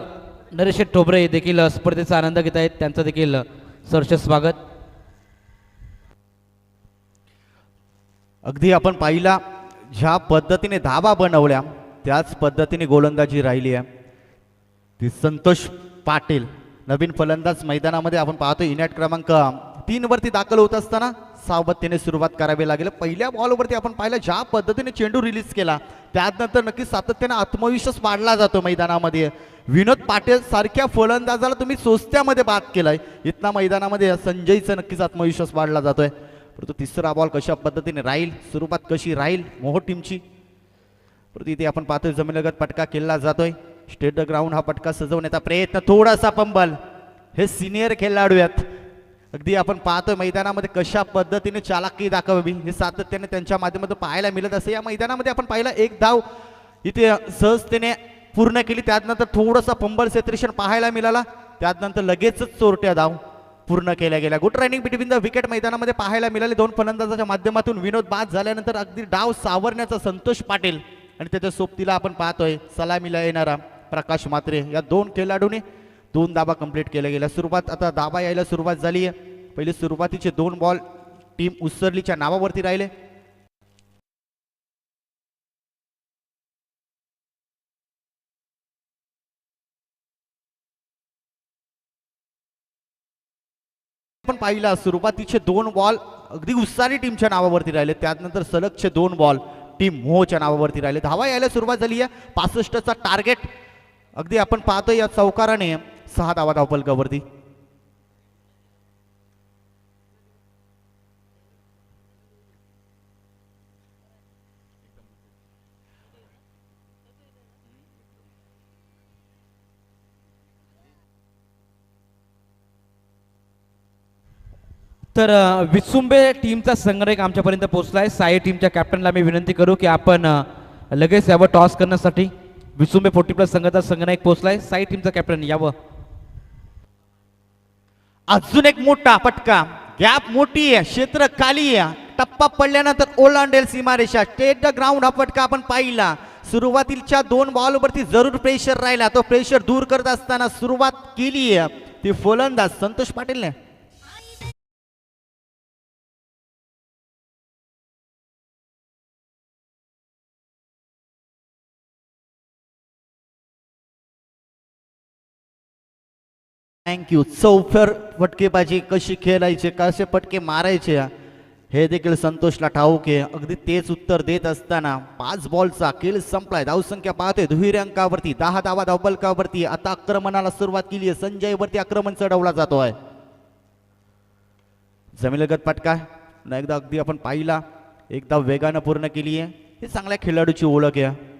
नरेश शेठ ठोबरे देखील स्पर्धेचा आनंद घेत आहेत. त्यांचं देखील सहर्ष स्वागत. अगदी आपण पाहिला ज्या पद्धतीने धावा बनवल्या त्याच पद्धतीने गोलंदाजी राहिली आहे ती संतोष पाटील. नवीन फलंदाज मैदानामध्ये आपण पाहतो. इनॅट क्रमांक 3 वरती दाखल होत असताना सावधतेने सुरुवात करावी लागेल. पहिल्या बॉलवरती आपण पाहिलं ज्या पद्धतीने चेंडू रिलीज केला त्यानंतर नक्कीच सातत्याने आत्मविश्वास वाढला जातो मैदानामध्ये. विनोद पाटील सारख्या फलंदाजाला तुम्ही सोस्त्यामध्ये बाद केलाय. इथला मैदानामध्ये संजयचा नक्कीच आत्मविश्वास वाढला जातोय. परंतु तिसरा बॉल कशा पद्धतीने राहील, सुरुवात कशी राहील मोहो टीमची. परंतु इथे आपण पाहतोय जमिनीलगत पटका केला जातोय. स्टेट ग्राउंड हा पटका सजवण्याचा प्रयत्न, थोडासा पंबल. हे सिनियर खेळाडू आहेत. अगदी आपण पाहतोय मैदानामध्ये कशा पद्धतीने चालाकी दाखवावी हे सातत्याने त्यांच्या माध्यमातून पाहायला मिळत असते. या मैदानामध्ये आपण पाहिला एक धाव इथे सहजतेने पूर्ण केली, त्यानंतर थोडासा पंबल सेत्रेशन पाहायला मिळाला, त्यानंतर लगेचच चोरट्या धाव पूर्ण केल्या गेल्या. Good running between the wicket मैदानामध्ये पाहायला मिळाले. दोन फलंदाजाच्या माध्यमातून विनोद बाद झाल्यानंतर अगदी डाव सावरण्याचा संतोष पाटील आणि त्याच्या सोबतीला आपण पाहतोय सलामीला येणारा प्रकाश म्हात्रे, या दोन खेळाडूंनी 2 धाबा कंप्लीट केल्या गेल्या. सुरुवात आता धाबा यायला सुरुवात झाली आहे. पहिले सुरुवातीचे 2 बॉल टीम उसरलीच्या नावावरती राहिले. आपण पाहिला सुरुवातीचे 2 बॉल अगदी उत्साही टीमच्या नावावरती राहिले, त्यानंतर सलगचे 2 बॉल टीम मोहच्या नावावरती राहिले. धावा यायला सुरुवात झाली आहे. 65चा टार्गेट अगदी आपण पाहतोय या चौकाराने 6 धावा धावफलकावरती. तर विसुंबे टीमचा संग्रह आमच्यापर्यंत पोहोचलाय. साई टीमच्या कॅप्टनला मी विनंती करू की आपण लगेच यावं टॉस करण्यासाठी. विसुंबे 40+ संघाचा संघनायक पोहोचलाय. साई टीमचा कॅप्टन यावं. अजून एक मोठा पटका, गॅप मोठी आहे, क्षेत्र खाली आहे, टप्पा पडल्यानंतर ओलांडेल सीमारेषा. स्टेट द ग्राउंड हा पटका आपण पाहिला. सुरुवातीच्या 2 बॉलवरती जरूर प्रेशर राहिला, तो प्रेशर दूर करत असताना सुरुवात केली आहे ती फलंदाज संतोष पाटीलने. थँक्यू. चौफेर फटकेबाजी कशी खेळायची, कसे फटके मारायचे हे देखील संतोषला ठाऊक आहे. अगदी तेच उत्तर देत असताना 5 बॉलचा खेळ संपलाय. धावसंख्या पाहतोय दुहेरी अंकावरती 10 धावा धावफलकावरती. आता आक्रमणाला सुरुवात केली आहे. संजय वरती आक्रमण चढवला जातोय. जमिनीलगत फटका एकदा अगदी आपण पाहिला, एकदा वेगानं पूर्ण केली आहे. ही चांगल्या खेळाडूची ओळख आहे.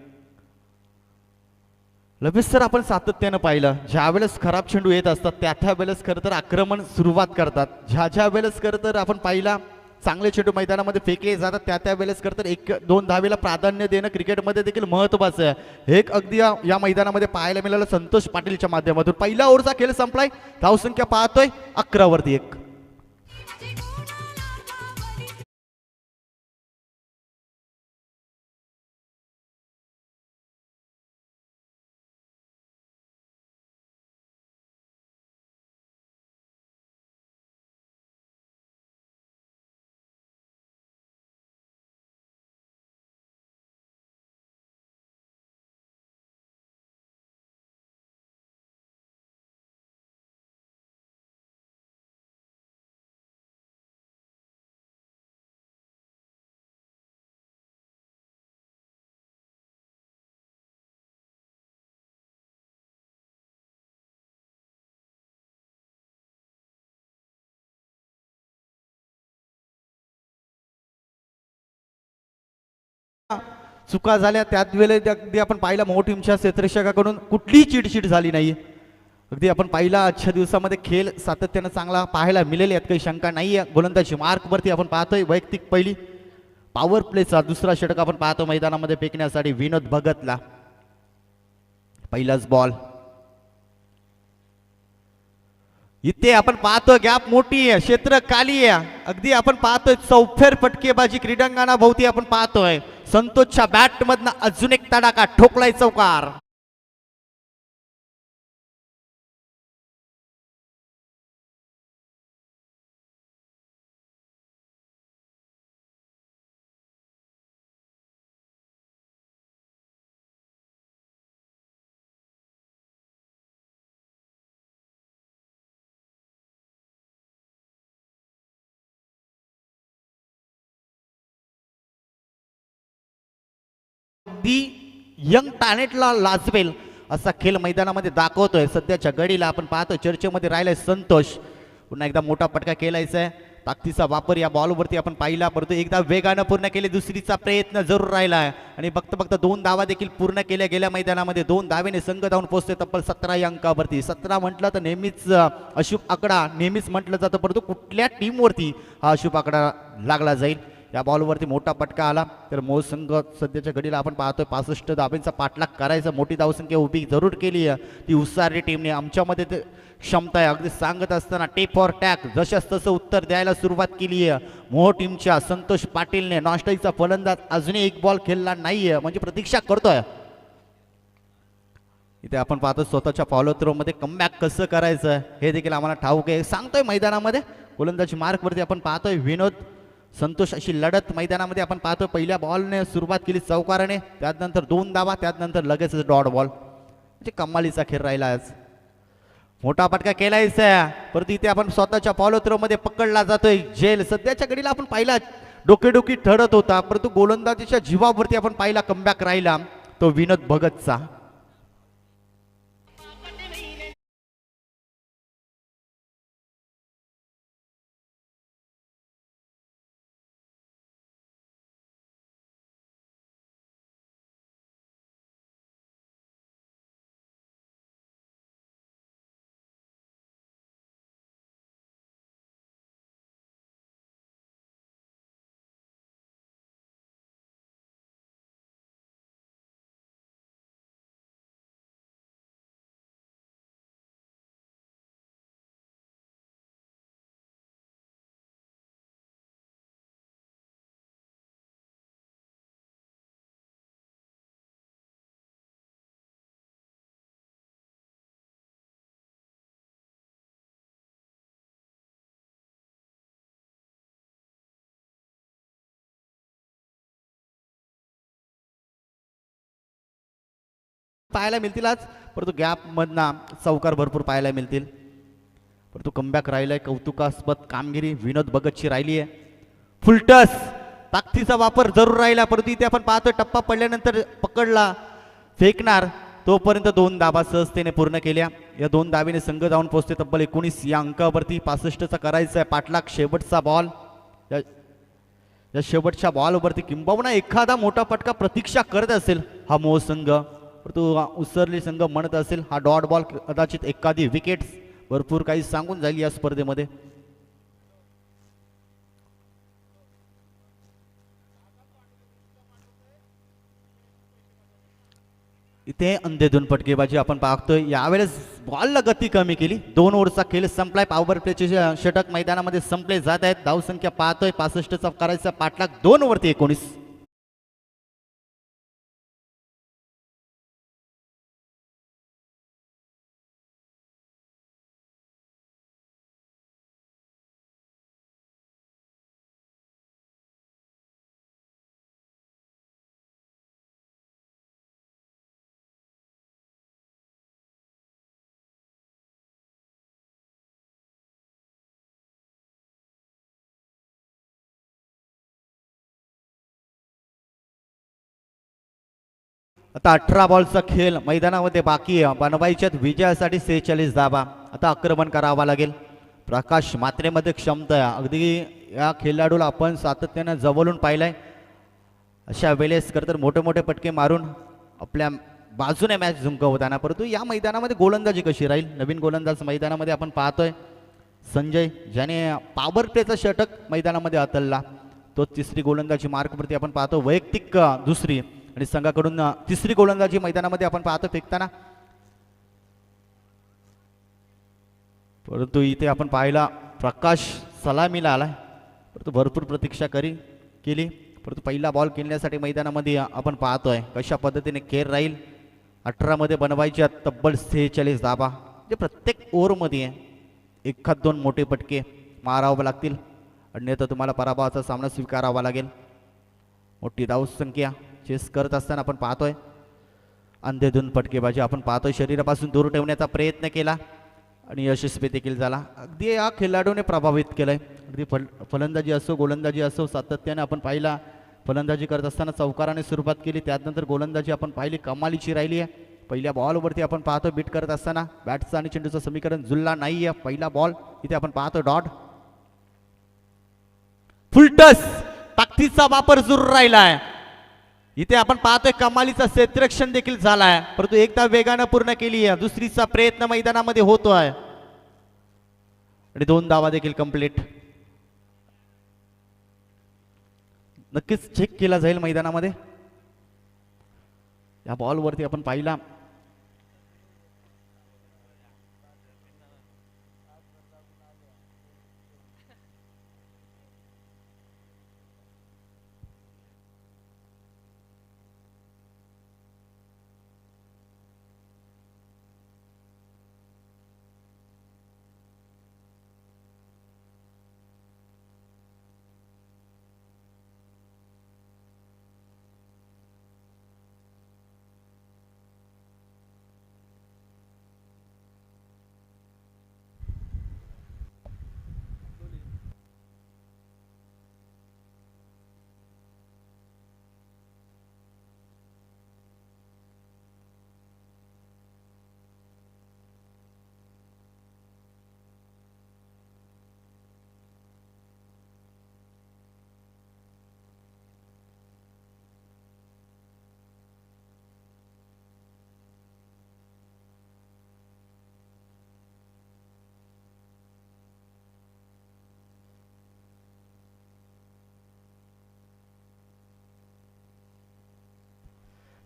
लगेच सर आपण सातत्यानं पाहिलं ज्या वेळेस खराब चेंडू येत असतात त्या वेळेस खरं तर आक्रमण सुरुवात करतात. ज्या वेळेस खरं तर आपण पाहिला चांगले चेंडू मैदानामध्ये फेकले जातात त्या वेळेस खरं तर 1-2 धावेला प्राधान्य देणं क्रिकेटमध्ये देखील महत्त्वाचं आहे. एक अगदी या मैदानामध्ये पाहायला मिळालं संतोष पाटीलच्या माध्यमातून. पहिला ओव्हरचा खेळ संपलाय. धावसंख्या पाहतोय 11 वरती 1. चुका झाल्या त्याच वेळेला अगदी आपण पाहिला मोहो टीमच्या क्षेत्ररक्षकाकडून कुठलीही चिडचिड झाली नाही. अगदी आपण पाहिला आजच्या दिवसामध्ये खेळ सातत्यानं चांगला पाहायला मिळेल, यात काही शंका नाही आहे. गोलंदाजी मार्कवरती आपण पाहतोय वैयक्तिक पहिली पॉवर प्लेचा दुसरा षटक आपण पाहतो मैदानामध्ये फेकण्यासाठी विनोद भगतला. पहिलाच बॉल इथे आपण पाहतो गॅप मोठी आहे, क्षेत्र खाली आहे. अगदी आपण पाहतोय चौफेर फटकेबाजी क्रीडांगणा भोवती आपण पाहतोय. संतोषच्या बॅट मधनं अजून एक तडाखा ठोकलाय चौकार. अगदी यंग टॅलेंटला लाजवेल असा खेळ मैदानामध्ये दाखवतोय. सध्याच्या घडीला आपण पाहतोय चर्चेमध्ये राहिलाय संतोष. पुन्हा एकदा मोठा पटका केलायचा आहे. ताकदीचा वापर या बॉलवरती आपण पाहिला, परंतु एकदा वेगानं पूर्ण केले. दुसरीचा प्रयत्न जरूर राहिला आहे आणि बघता बघता 2 धावा देखील पूर्ण केल्या गेल्या मैदानामध्ये. 2 धावेने संघ धावून पोहोचते तब्बल 17 या अंकावरती. 17 म्हटलं तर नेहमीच अशुभ आकडा नेहमीच म्हटलं जातं, परंतु कुठल्या टीमवरती हा अशुभ आकडा लागला जाईल. या बॉलवरती मोठा पटका आला तर मोह संघ सध्याच्या घडीला आपण पाहतोय 65 धाब्यांचा पाठलाग करायचा. मोठी धावसंख्या उभी जरूर केली आहे ती उसारी टीमने. आमच्यामध्ये ते क्षमता आहे अगदी सांगत असताना टेप फॉर टॅक जशाच तसं उत्तर द्यायला सुरुवात केली आहे मोह टीमच्या संतोष पाटीलने. नॉस्टाईचा फलंदाज अजूनही एक बॉल खेळला नाहीये, म्हणजे प्रतीक्षा करतोय. इथे आपण पाहतो स्वतःच्या फॉलो थ्रो मध्ये कमबॅक कसं करायचं हे देखील आम्हाला ठाऊक आहे. सांगतोय मैदानामध्ये गोलंदाजी मार्कवरती आपण पाहतोय विनोद संतोष अशी लढत मैदानामध्ये आपण पाहतोय. पहिल्या बॉलने सुरुवात केली चौकाराने, त्यानंतर 2 धावा, त्यानंतर लगेच डॉट बॉल. म्हणजे कमालीचा खेळ राहिला आज. मोठा पटका केलायचा, परंतु इथे आपण स्वतःच्या फॉलो थ्रो मध्ये पकडला जातोय जेल. सध्याच्या घडीला आपण पाहिला डोकेडोकी ठरत होता, परंतु गोलंदाजीच्या जीवावरती आपण पाहिला कमबॅक राहिला तो विनोद भगतचा. पाहायला मिळतील आज, परंतु गॅप मधना चौकार भरपूर पाहायला मिळतील. परंतु कमबॅक राहिलाय. कौतुकास्पद कामगिरी विनोद भगतची राहिली आहे. फुलटस ताकदीचा वापर जरूर राहिला, परंतु इथे आपण पाहतोय टप्पा पडल्यानंतर पकडला फेकणार तोपर्यंत 2 धाबा सहजतेने पूर्ण केल्या. या 2 धाबेने संघ जाऊन पोहोचते तब्बल 19 या अंकावरती. 65चा करायचा आहे पाठलाग. शेवटचा बॉल. या शेवटच्या बॉलवरती किंबहुना एखादा मोठा पटका प्रतीक्षा करत असेल हा मोह संघ, परंतु उसरली संघ म्हणत असेल हा डॉट बॉल कदाचित एखादी विकेट भरपूर काही सांगून जाईल या स्पर्धेमध्ये. इथे अंधेधुन फटकेबाजी आपण पाहतोय. यावेळेस बॉलला गती कमी केली. 2 ओव्हरचा खेळ संपलाय. पॉवर प्लेचे षटक मैदानामध्ये संपले जात आहेत. धावसंख्या पाहतोय 65चा करायचा पाठलाग 2 ओव्हरती 19. आता 18 बॉलचा खेळ मैदानामध्ये बाकी आहे. बनवायच्यात विजयासाठी 46 धाबा. आता आक्रमण करावा लागेल. प्रकाश मात्रेमध्ये क्षमता आहे. अगदी या खेळाडूला आपण सातत्याने जवळून पाहिलंय. अशा वेळेस तर मोठे मोठे पटके मारून आपल्या बाजूने मॅच जिंकवताना, परंतु या मैदानामध्ये गोलंदाजी कशी राहील. नवीन गोलंदाज मैदानामध्ये आपण पाहतोय संजय, ज्याने पॉवर प्लेचा षटक मैदानामध्ये हाताळला. तो 3री गोलंदाजी मार्कवरती आपण पाहतो. वैयक्तिक 2री आणि संघाकडून 3री गोलंदाजी मैदानामध्ये आपण पाहतो फेकताना. परंतु इथे आपण पाहिला प्रकाश सलामीला आलाय, परंतु भरपूर प्रतीक्षा केली. परंतु पहिला बॉल खेळण्यासाठी मैदानामध्ये आपण पाहतोय कशा पद्धतीने खेळ राहील. 18 मध्ये बनवायच्या तब्बल 46 धाबा. म्हणजे प्रत्येक ओव्हरमध्ये 1-2 मोठे पटके मारावे लागतील, अन्यथा तुम्हाला पराभवाचा सामना स्वीकारावा लागेल. मोठी धावसंख्या चेस करत असताना आपण पाहतोय अंधेधुन फटकेबाजी आपण पाहतोय. शरीरापासून दूर ठेवण्याचा प्रयत्न केला आणि यशस्वी देखील झाला. अगदी या खेळाडूने प्रभावित केलंय. अगदी फलंदाजी असो गोलंदाजी असो सातत्याने आपण पाहिला फलंदाजी करत असताना चौकाराने सुरुवात केली, त्यानंतर गोलंदाजी आपण पाहिली कमालीची राहिली आहे. पहिल्या बॉलवरती आपण पाहतो बीट करत असताना बॅटचं आणि चेंडूचं समीकरण जुळला नाही आहे. पहिला बॉल इथे आपण पाहतो डॉट, फुलटस ताकदीचा वापर जरूर राहिलाय. इथे आपण पाहतोय कमालीचा क्षेत्ररक्षण देखील झालाय, परंतु एकदा वेगानं पूर्ण केली आहे. दुसरीचा प्रयत्न मैदानामध्ये होतोय आणि 2 धावा देखील कंप्लीट. नक्कीच चेक केला जाईल मैदानामध्ये. या बॉलवरती आपण पाहिला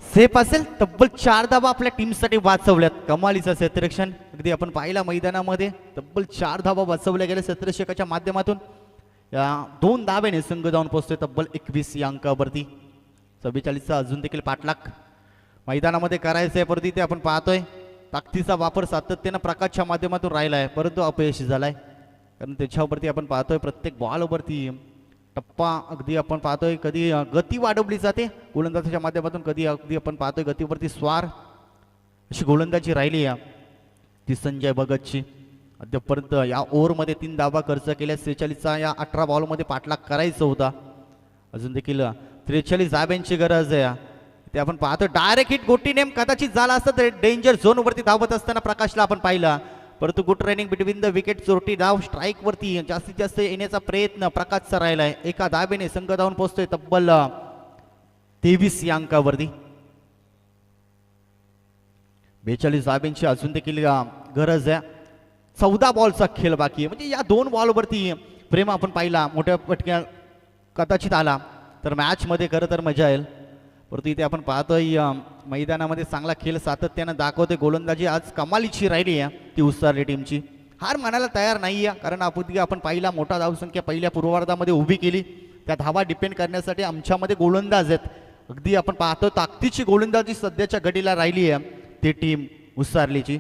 सेफ असेल. तब्बल 4 धावा आपल्या टीमसाठी वाचवल्यात. कमालीचं क्षेत्ररक्षण अगदी आपण पाहिला मैदानामध्ये. तब्बल 4 धावा वाचवल्या गेल्या क्षेत्ररक्षकाच्या माध्यमातून. या 2 धावेने संघ जाऊन पोहोचतोय तब्बल 21 या अंकावरती. 44चा अजून देखील पाठलाग मैदानामध्ये करायचं आहे, परंतु इथे आपण पाहतोय ताकदीचा वापर सातत्यानं प्रकाशच्या माध्यमातून राहिला आहे, परंतु अपयशी झालाय. कारण त्याच्यावरती आपण पाहतोय प्रत्येक बॉलवरती टप्पा अगदी आपण पाहतोय कधी गती वाढवली जाते गोलंदाजाच्या माध्यमातून, कधी अगदी आपण पाहतोय गतीवरती स्वार अशी गोलंदाजी राहिली आहे ती संजय भगतची. अद्यापर्यंत या ओव्हरमध्ये 3 धावा खर्च केल्या. 46चा या 18 बॉलमध्ये पाठलाग करायचा होता. अजून देखील 43 धाब्यांची गरज आहे. ते आपण पाहतो डायरेक्ट हिट गोटी नेम कदाचित झाला असता तर डेंजर झोनवरती धावत असताना प्रकाशला आपण पाहिला, परंतु good training between the wicket. चोरटी धाव स्ट्राईक वरती जास्तीत जास्त येण्याचा प्रयत्न प्रकाशचा राहिलाय. एका धाबेने संघ धावून पोहोचतोय तब्बल 23 या अंकावरती. 42 धाब्यांची अजून देखील गरज आहे. 14 बॉलचा खेळ बाकी आहे. म्हणजे या 2 बॉलवरती प्रेम आपण पाहिला मोठ्या पटक्या कदाचित आला तर मॅच मध्ये खरं तर मजा येईल, परंतु इथे आपण पाहतोय मैदानामध्ये चांगला खेळ सातत्यानं दाखवते. गोलंदाजी आज कमालीची राहिली आहे ती उस्तारली टीमची. हार मानायला तयार नाही आहे, कारण आपण पाहिला मोठा धावसंख्या पहिल्या पूर्वार्धामध्ये उभी केली. त्या धावा डिपेंड करण्यासाठी आमच्यामध्ये गोलंदाज आहेत. अगदी आपण पाहतो ताकदीची गोलंदाजी सध्याच्या घडीला राहिली आहे ती टीम उस्तारलीची.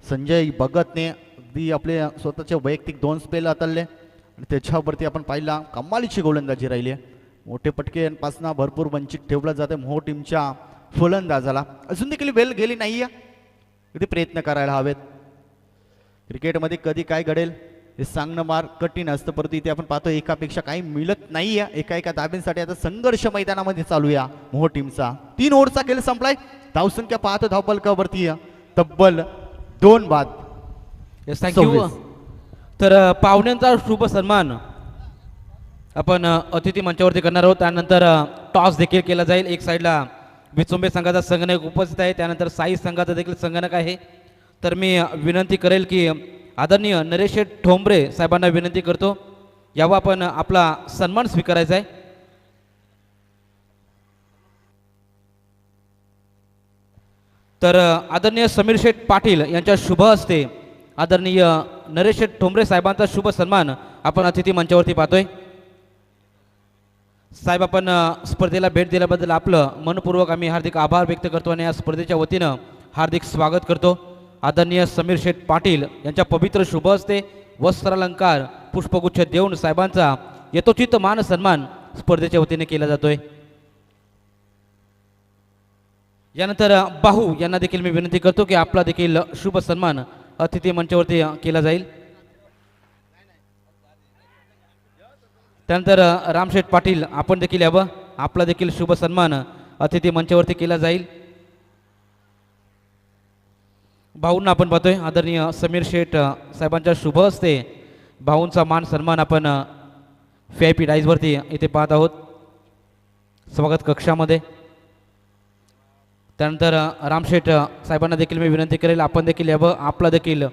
संजय भगतने अगदी आपले स्वतःचे वैयक्तिक 2 स्पेल हाताळले आणि त्याच्यावरती आपण पाहिला कमालीची गोलंदाजी राहिली आहे. मोठे पटकेपासून भरपूर वंचित ठेवला जाते मोह टीमच्या फलंदाजाला. अजून देखील वेल गेली नाही आहे, कधी प्रयत्न करायला हवेत. क्रिकेटमध्ये कधी काय घडेल हे सांगणं मार कठीण असतं, परंतु इथे आपण पाहतो एकापेक्षा काही मिळत नाही आहे. एका धाब्यांसाठी आता संघर्ष मैदानामध्ये चालू आहे मोह टीमचा. 3 ओव्हरचा खेळ संपलाय. धावसंख्या पाहतो धावफलकावरती तब्बल 2 बाद. थँक्यू. तर पाहुण्यांचा शुभ सन्मान आपण अतिथी मंचावरती करणार आहोत. त्यानंतर टॉस देखील केला जाईल. एक साईडला विचुंबे संघाचा संगणक उपस्थित आहे, त्यानंतर साई संघाचा देखील संगणक आहे. तर मी विनंती करेल की आदरणीय नरेश ठोंबरे साहेबांना विनंती करतो यावा आपण आपला सन्मान स्वीकारायचा आहे. तर आदरणीय समीर शेठ पाटील यांच्या शुभ हस्ते आदरणीय नरेश ठोंबरे साहेबांचा शुभ सन्मान आपण अतिथी मंचावरती पाहतोय. साहेब आपण स्पर्धेला भेट दिल्याबद्दल आपलं मनपूर्वक आम्ही हार्दिक आभार व्यक्त करतो आणि या स्पर्धेच्या वतीनं हार्दिक स्वागत करतो. आदरणीय समीर शेठ पाटील यांच्या पवित्र शुभ हस्ते वस्त्रालंकार पुष्पगुच्छ देऊन साहेबांचा यथोचित मान सन्मान स्पर्धेच्या वतीने केला जातोय. यानंतर बाहू यांना देखील मी विनंती करतो की आपला देखील शुभ सन्मान अतिथी मंचावरती केला जाईल. त्यानंतर रामशेठ पाटील आपण देखील यावं. आपला देखील शुभ सन्मान अतिथी मंचावरती केला जाईल. भाऊंना आपण पाहतोय आदरणीय समीर शेठ साहेबांच्या शुभ हस्ते भाऊंचा मान सन्मान आपण VIP डाईजवरती इथे पाहत आहोत स्वागत कक्षामध्ये. त्यानंतर रामशेठ साहेबांना देखील मी विनंती करेल आपण देखील यावं. आपला देखील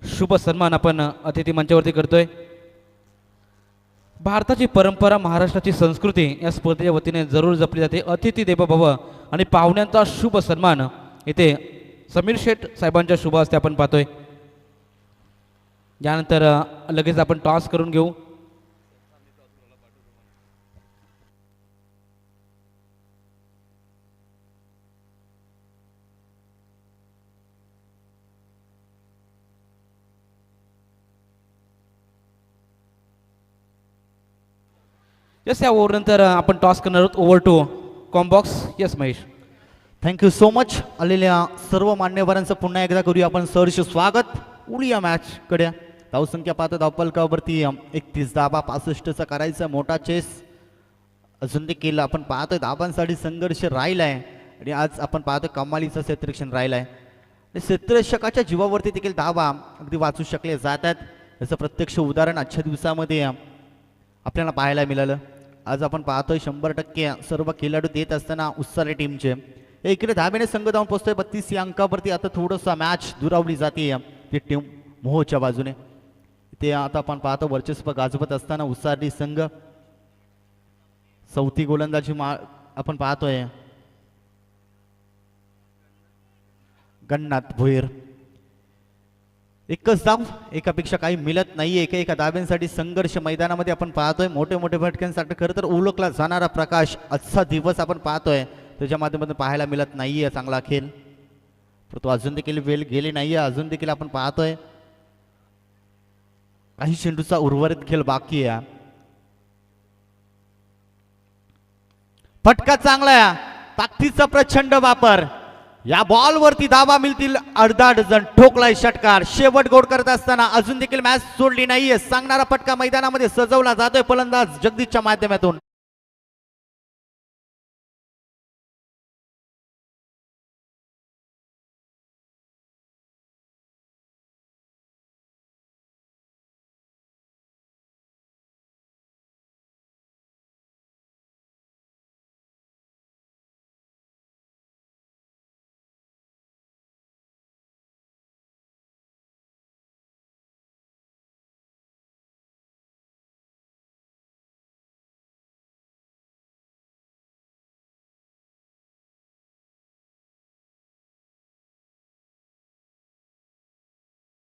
शुभ सन्मान आपण अतिथी मंचावरती करतोय. भारताची परंपरा महाराष्ट्राची संस्कृती या स्पर्धेच्या वतीने जरूर जपली जाते. अतिथी देवो भव आणि पाहुण्यांचा शुभ सन्मान इथे समीर शेठ साहेबांच्या शुभ हस्ते आपण पाहतोय. यानंतर लगेच आपण टॉस करून घेऊ. यस या ओव्हरनंतर आपण टॉस करणार आहोत. Over to comm box. Yes Mahesh. Thank you so much. आलेल्या सर्व मान्यवरांचं पुन्हा एकदा करूया आपण सहर्ष स्वागत. उडूया मॅचकडे. धावसंख्या पाहता धावपलकावरती 31 धाबा 65चा करायचा मोठा चेस अजून देखील आपण पाहतोय. धाबांसाठी संघर्ष राहिला आहे आणि आज आपण पाहतोय कमालीचं क्षेत्ररक्षण राहिलं आहे. क्षेत्ररक्षकाच्या जीवावरती देखील धाबा अगदी वाचू शकले जातात. याचं प्रत्यक्ष उदाहरण आजच्या दिवसामध्ये आपल्याला पाहायला मिळालं. आज आपण पाहतोय 100% सर्व खेळाडू देत असताना उत्साही टीमचे इकडे धाब्याने संघ धावून पोहोचतोय 32 या अंकावरती. आता थोडंसं मॅच दुरावली जाते ती टीम मोहोच्या बाजूने. ते आता आपण पाहतो वर्चस्व गाजवत असताना उत्साही संघ. चौथी गोलंदाजी आपण पाहतोय गणनाथ भोईर. एकच धाव एकापेक्षा काही मिळत नाहीये. एका धाब्यांसाठी संघर्ष मैदानामध्ये आपण पाहतोय. मोठे मोठे फटक्यांसाठी खरं तर ओळखला जाणारा प्रकाश आजचा दिवस आपण पाहतोय त्याच्या माध्यमातून पाहायला मिळत नाहीये चांगला खेळ. परंतु अजून देखील वेळ गेली नाहीये. अजून देखील आपण पाहतोय काही चेंडूचा उर्वरित खेळ बाकी आहे. फटका चांगला आहे. ताकदीचा प्रचंड वापर. या बॉलवरती धावा मिळतील अर्धा डझन. ठोकलाय षटकार. शेवट गोड करत असताना अजून देखील मॅच सोडली नाहीये. सांगणारा फटका मैदानामध्ये सजवला जातोय फलंदाज जगदीशच्या माध्यमातून.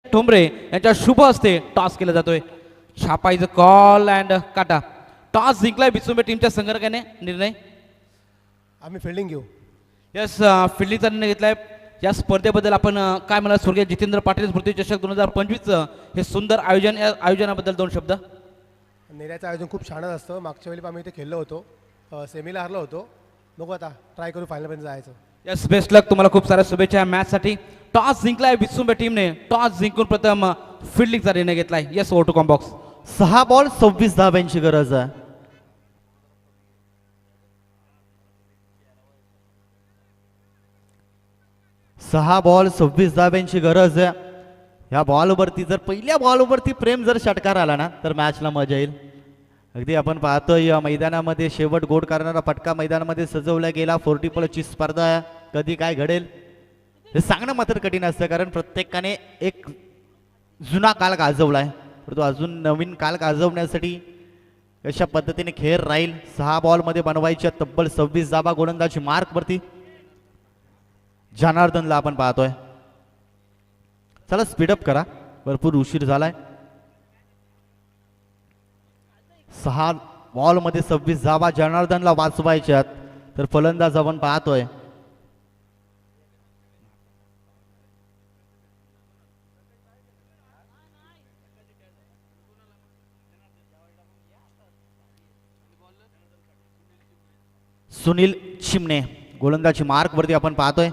ठोंबरे यांच्या शुभ हस्ते टॉस केला जातोय. छापाईचं कॉल अँड काटा. टॉस जिंकलाय बिचुंबे टीमच्या संघटकाने. निर्णय आम्ही फिल्डिंग घेऊ. यस फिल्डिंगचा निर्णय घेतलाय. या स्पर्धेबद्दल आपण काय म्हणा. स्वर्गीय जितेंद्र पाटील स्मृती चषक 2025 हे सुंदर आयोजन. या आयोजनाबद्दल दोन शब्द. नेऱ्याचं आयोजन खूप छानच असतं. मागच्या वेळी आम्ही इथे खेळलो होतो. सेमीला हरलो होतो. बघू आता ट्राय करू फायनलपर्यंत जायचं. यस बेस्ट लक. तुम्हाला खूप साऱ्या शुभेच्छा मॅचसाठी. टॉस जिंकलाय बिचुंबे टीमने. टॉस जिंकून प्रथम फिल्डिंगचा निर्णय घेतलाय. Yes over to comm box. 6 ball 26 धाब्यांची गरज आहे. सहा बॉल 26 धाब्यांची गरज आहे. ह्या बॉलवरती जर पहिल्या बॉलवरती प्रेम जर षटकार आला ना तर मॅचला मजा येईल. अगदी आपण पाहतोय या मैदानामध्ये शेवट गोड करणारा फटका मैदानामध्ये सजवला गेला. 40+ची स्पर्धा आहे. कधी काय घडेल हे सांगणं मात्र कठीण असतं कारण प्रत्येकाने एक जुना काल गाजवलाय. परंतु अजून नवीन काल गाजवण्यासाठी अशा पद्धतीने खेळ राहील. 6 बॉलमध्ये बनवायच्या तब्बल 26 धाबा गोलंदाजी मार्कवरती. जनार्दनला आपण पाहतोय. चला स्पीडअप करा. भरपूर उशीर झालाय. 6 बॉलमध्ये 26 धाबा जनार्दनला वाचवायच्यात. तर फलंदाज आपण पाहतोय सुनील चिमणे. गोलंदाजी मार्कवरती आपण पाहतोय.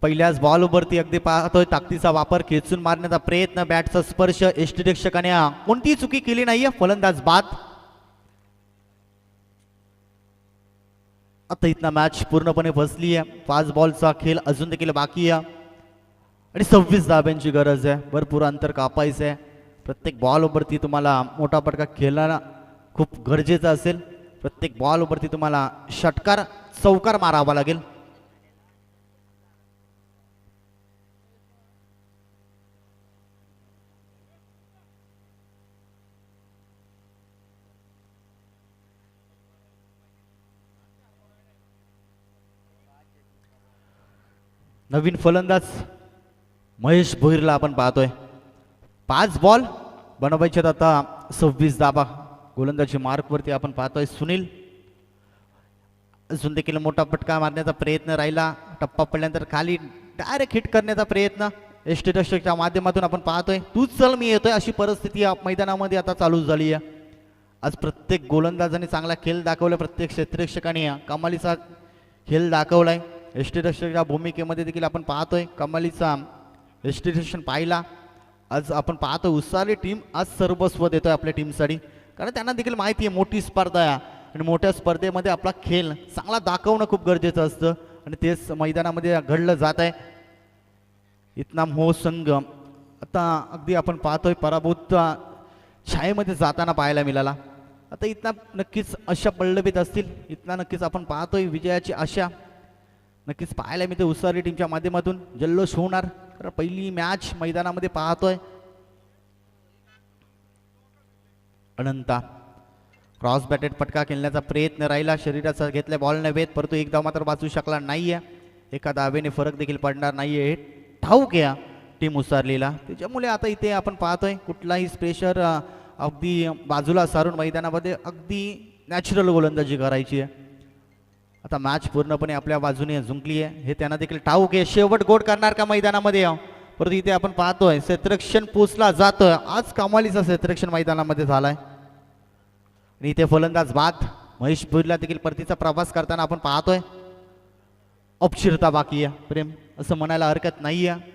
पहिल्याच बॉलवरती अगदी पाहतोय ताकदीचा वापर. खेचून मारण्याचा प्रयत्न. बॅटचा स्पर्श. यष्टीरक्षकाने कोणतीही चुकी केली नाहीये. फलंदाज बाद. आता इथनं मॅच पूर्णपणे बसली आहे. 5 बॉलचा खेळ अजून देखील बाकी आहे आणि 26 धाब्यांची गरज आहे. भरपूर अंतर कापायचं आहे. प्रत्येक बॉलवरती तुम्हाला मोठा फटका खेळणं खूप गरजेचं असेल. प्रत्येक बॉलवरती तुम्हाला षटकार चौकार मारावा लागेल. नवीन फलंदाज महेश भोईरला आपण पाहतोय. 5 बॉल बनवायचे आता 26 धाबा. गोलंदाजी मार्कवरती आपण पाहतोय सुनील. अजून देखील मोठा फटका मारण्याचा प्रयत्न राहिला. टप्पा पडल्यानंतर खाली डायरेक्ट हिट करण्याचा प्रयत्न यष्टीरक्षकच्या माध्यमातून आपण पाहतोय. तूच चल मी येतोय अशी परिस्थिती या मैदानामध्ये आता चालू झाली आहे. आज प्रत्येक गोलंदाजाने चांगला खेळ दाखवला. प्रत्येक क्षेत्ररक्षकाने कमालीचा खेळ दाखवलाय. यष्टीरक्षकाच्या भूमिकेमध्ये देखील आपण पाहतोय कमालीचा यष्टीरक्षण पाहिला. आज आपण पाहतोय उत्साही टीम आज सर्वस्व देतोय आपल्या टीमसाठी. कारण त्यांना देखील माहिती आहे मोठी स्पर्धा आहे आणि मोठ्या स्पर्धेमध्ये आपला खेळ चांगला दाखवणं खूप गरजेचं असतं आणि तेच मैदानामध्ये घडलं जात आहे. इथना मोह संघ आता अगदी आपण पाहतोय पराभूत छायेमध्ये जाताना पाहायला मिळाला. आता इथना नक्कीच आशा पल्लवीत असतील. इथना नक्कीच आपण पाहतोय विजयाची आशा नक्कीच पाहायला मिळते. उत्साही टीमच्या माध्यमातून जल्लोष होणार. कारण पहिली मॅच मैदानामध्ये पाहतोय. अनंता क्रॉस बॅटेड फटका खेळण्याचा प्रयत्न राहिला. शरीराचा घेतल्या बॉलने वेध परंतु एक धाव मात्र वाचू शकला नाहीये. एका धावेने फरक देखील पडणार नाहीये. हे ठाऊक आहे टीम उसारलेला. त्याच्यामुळे आता इथे आपण पाहतोय कुठलाही प्रेशर अगदी बाजूला सारून मैदानामध्ये अगदी नॅचरल गोलंदाजी करायची आहे. आता मॅच पूर्णपणे आपल्या बाजूने जिंकली आहे हे त्यांना देखील ठाऊक आहे. शेवट गोड करणार का मैदानामध्ये परंतु इथे आपण पाहतोय क्षेत्ररक्षण पोचला जातोय. आज कमालीचा क्षेत्ररक्षण मैदानामध्ये झालाय आणि इथे फलंदाज बाद महेश भोईरला देखील परतीचा प्रवास करताना आपण पाहतोय. औपचिरता बाकी आहे प्रेम असं म्हणायला हरकत नाही आहे.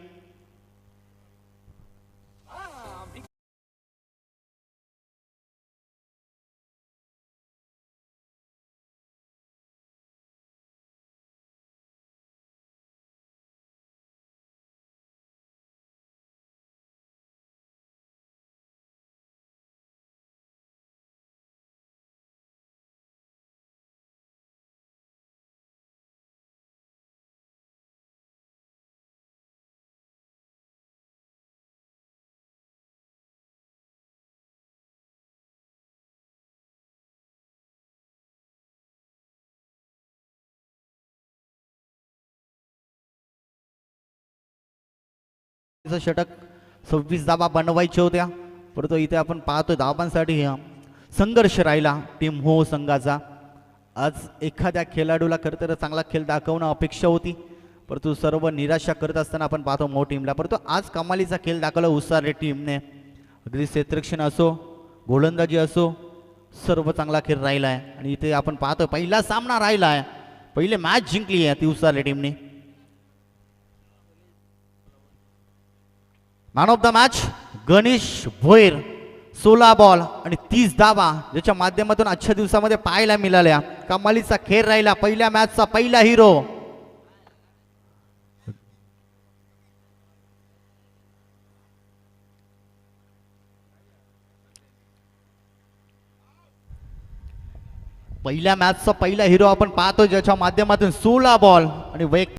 षटक 26 धाबा बनवायच्या होत्या परंतु इथे आपण पाहतोय धाबांसाठी संघर्ष राहिला टीम हो संघाचा. आज एखाद्या खेळाडूला खरं तर चांगला खेळ दाखवणं अपेक्षा होती परंतु सर्व निराशा करत असताना आपण पाहतो मो टीमला. परंतु आज कमालीचा खेळ दाखवला उत्साही टीमने. अगदी क्षेत्ररक्षण असो गोलंदाजी असो सर्व चांगला खेळ राहिला आहे आणि इथे आपण पाहतोय पहिला सामना राहिला आहे. पहिले मॅच जिंकली आहे ती उत्साही टीमने. Man of the match Ganesh Bhoir. 16 ball आणि 30 धावा ज्याच्या माध्यमातून आजच्या दिवसामध्ये पाहायला मिळाल्या. कमालीचा खेळ राहिला. पहिल्या मॅचचा पहिला हिरो. पहिल्या मॅचचा पहिला हिरो आपण पाहतो ज्याच्या माध्यमातून 16 बॉल आणि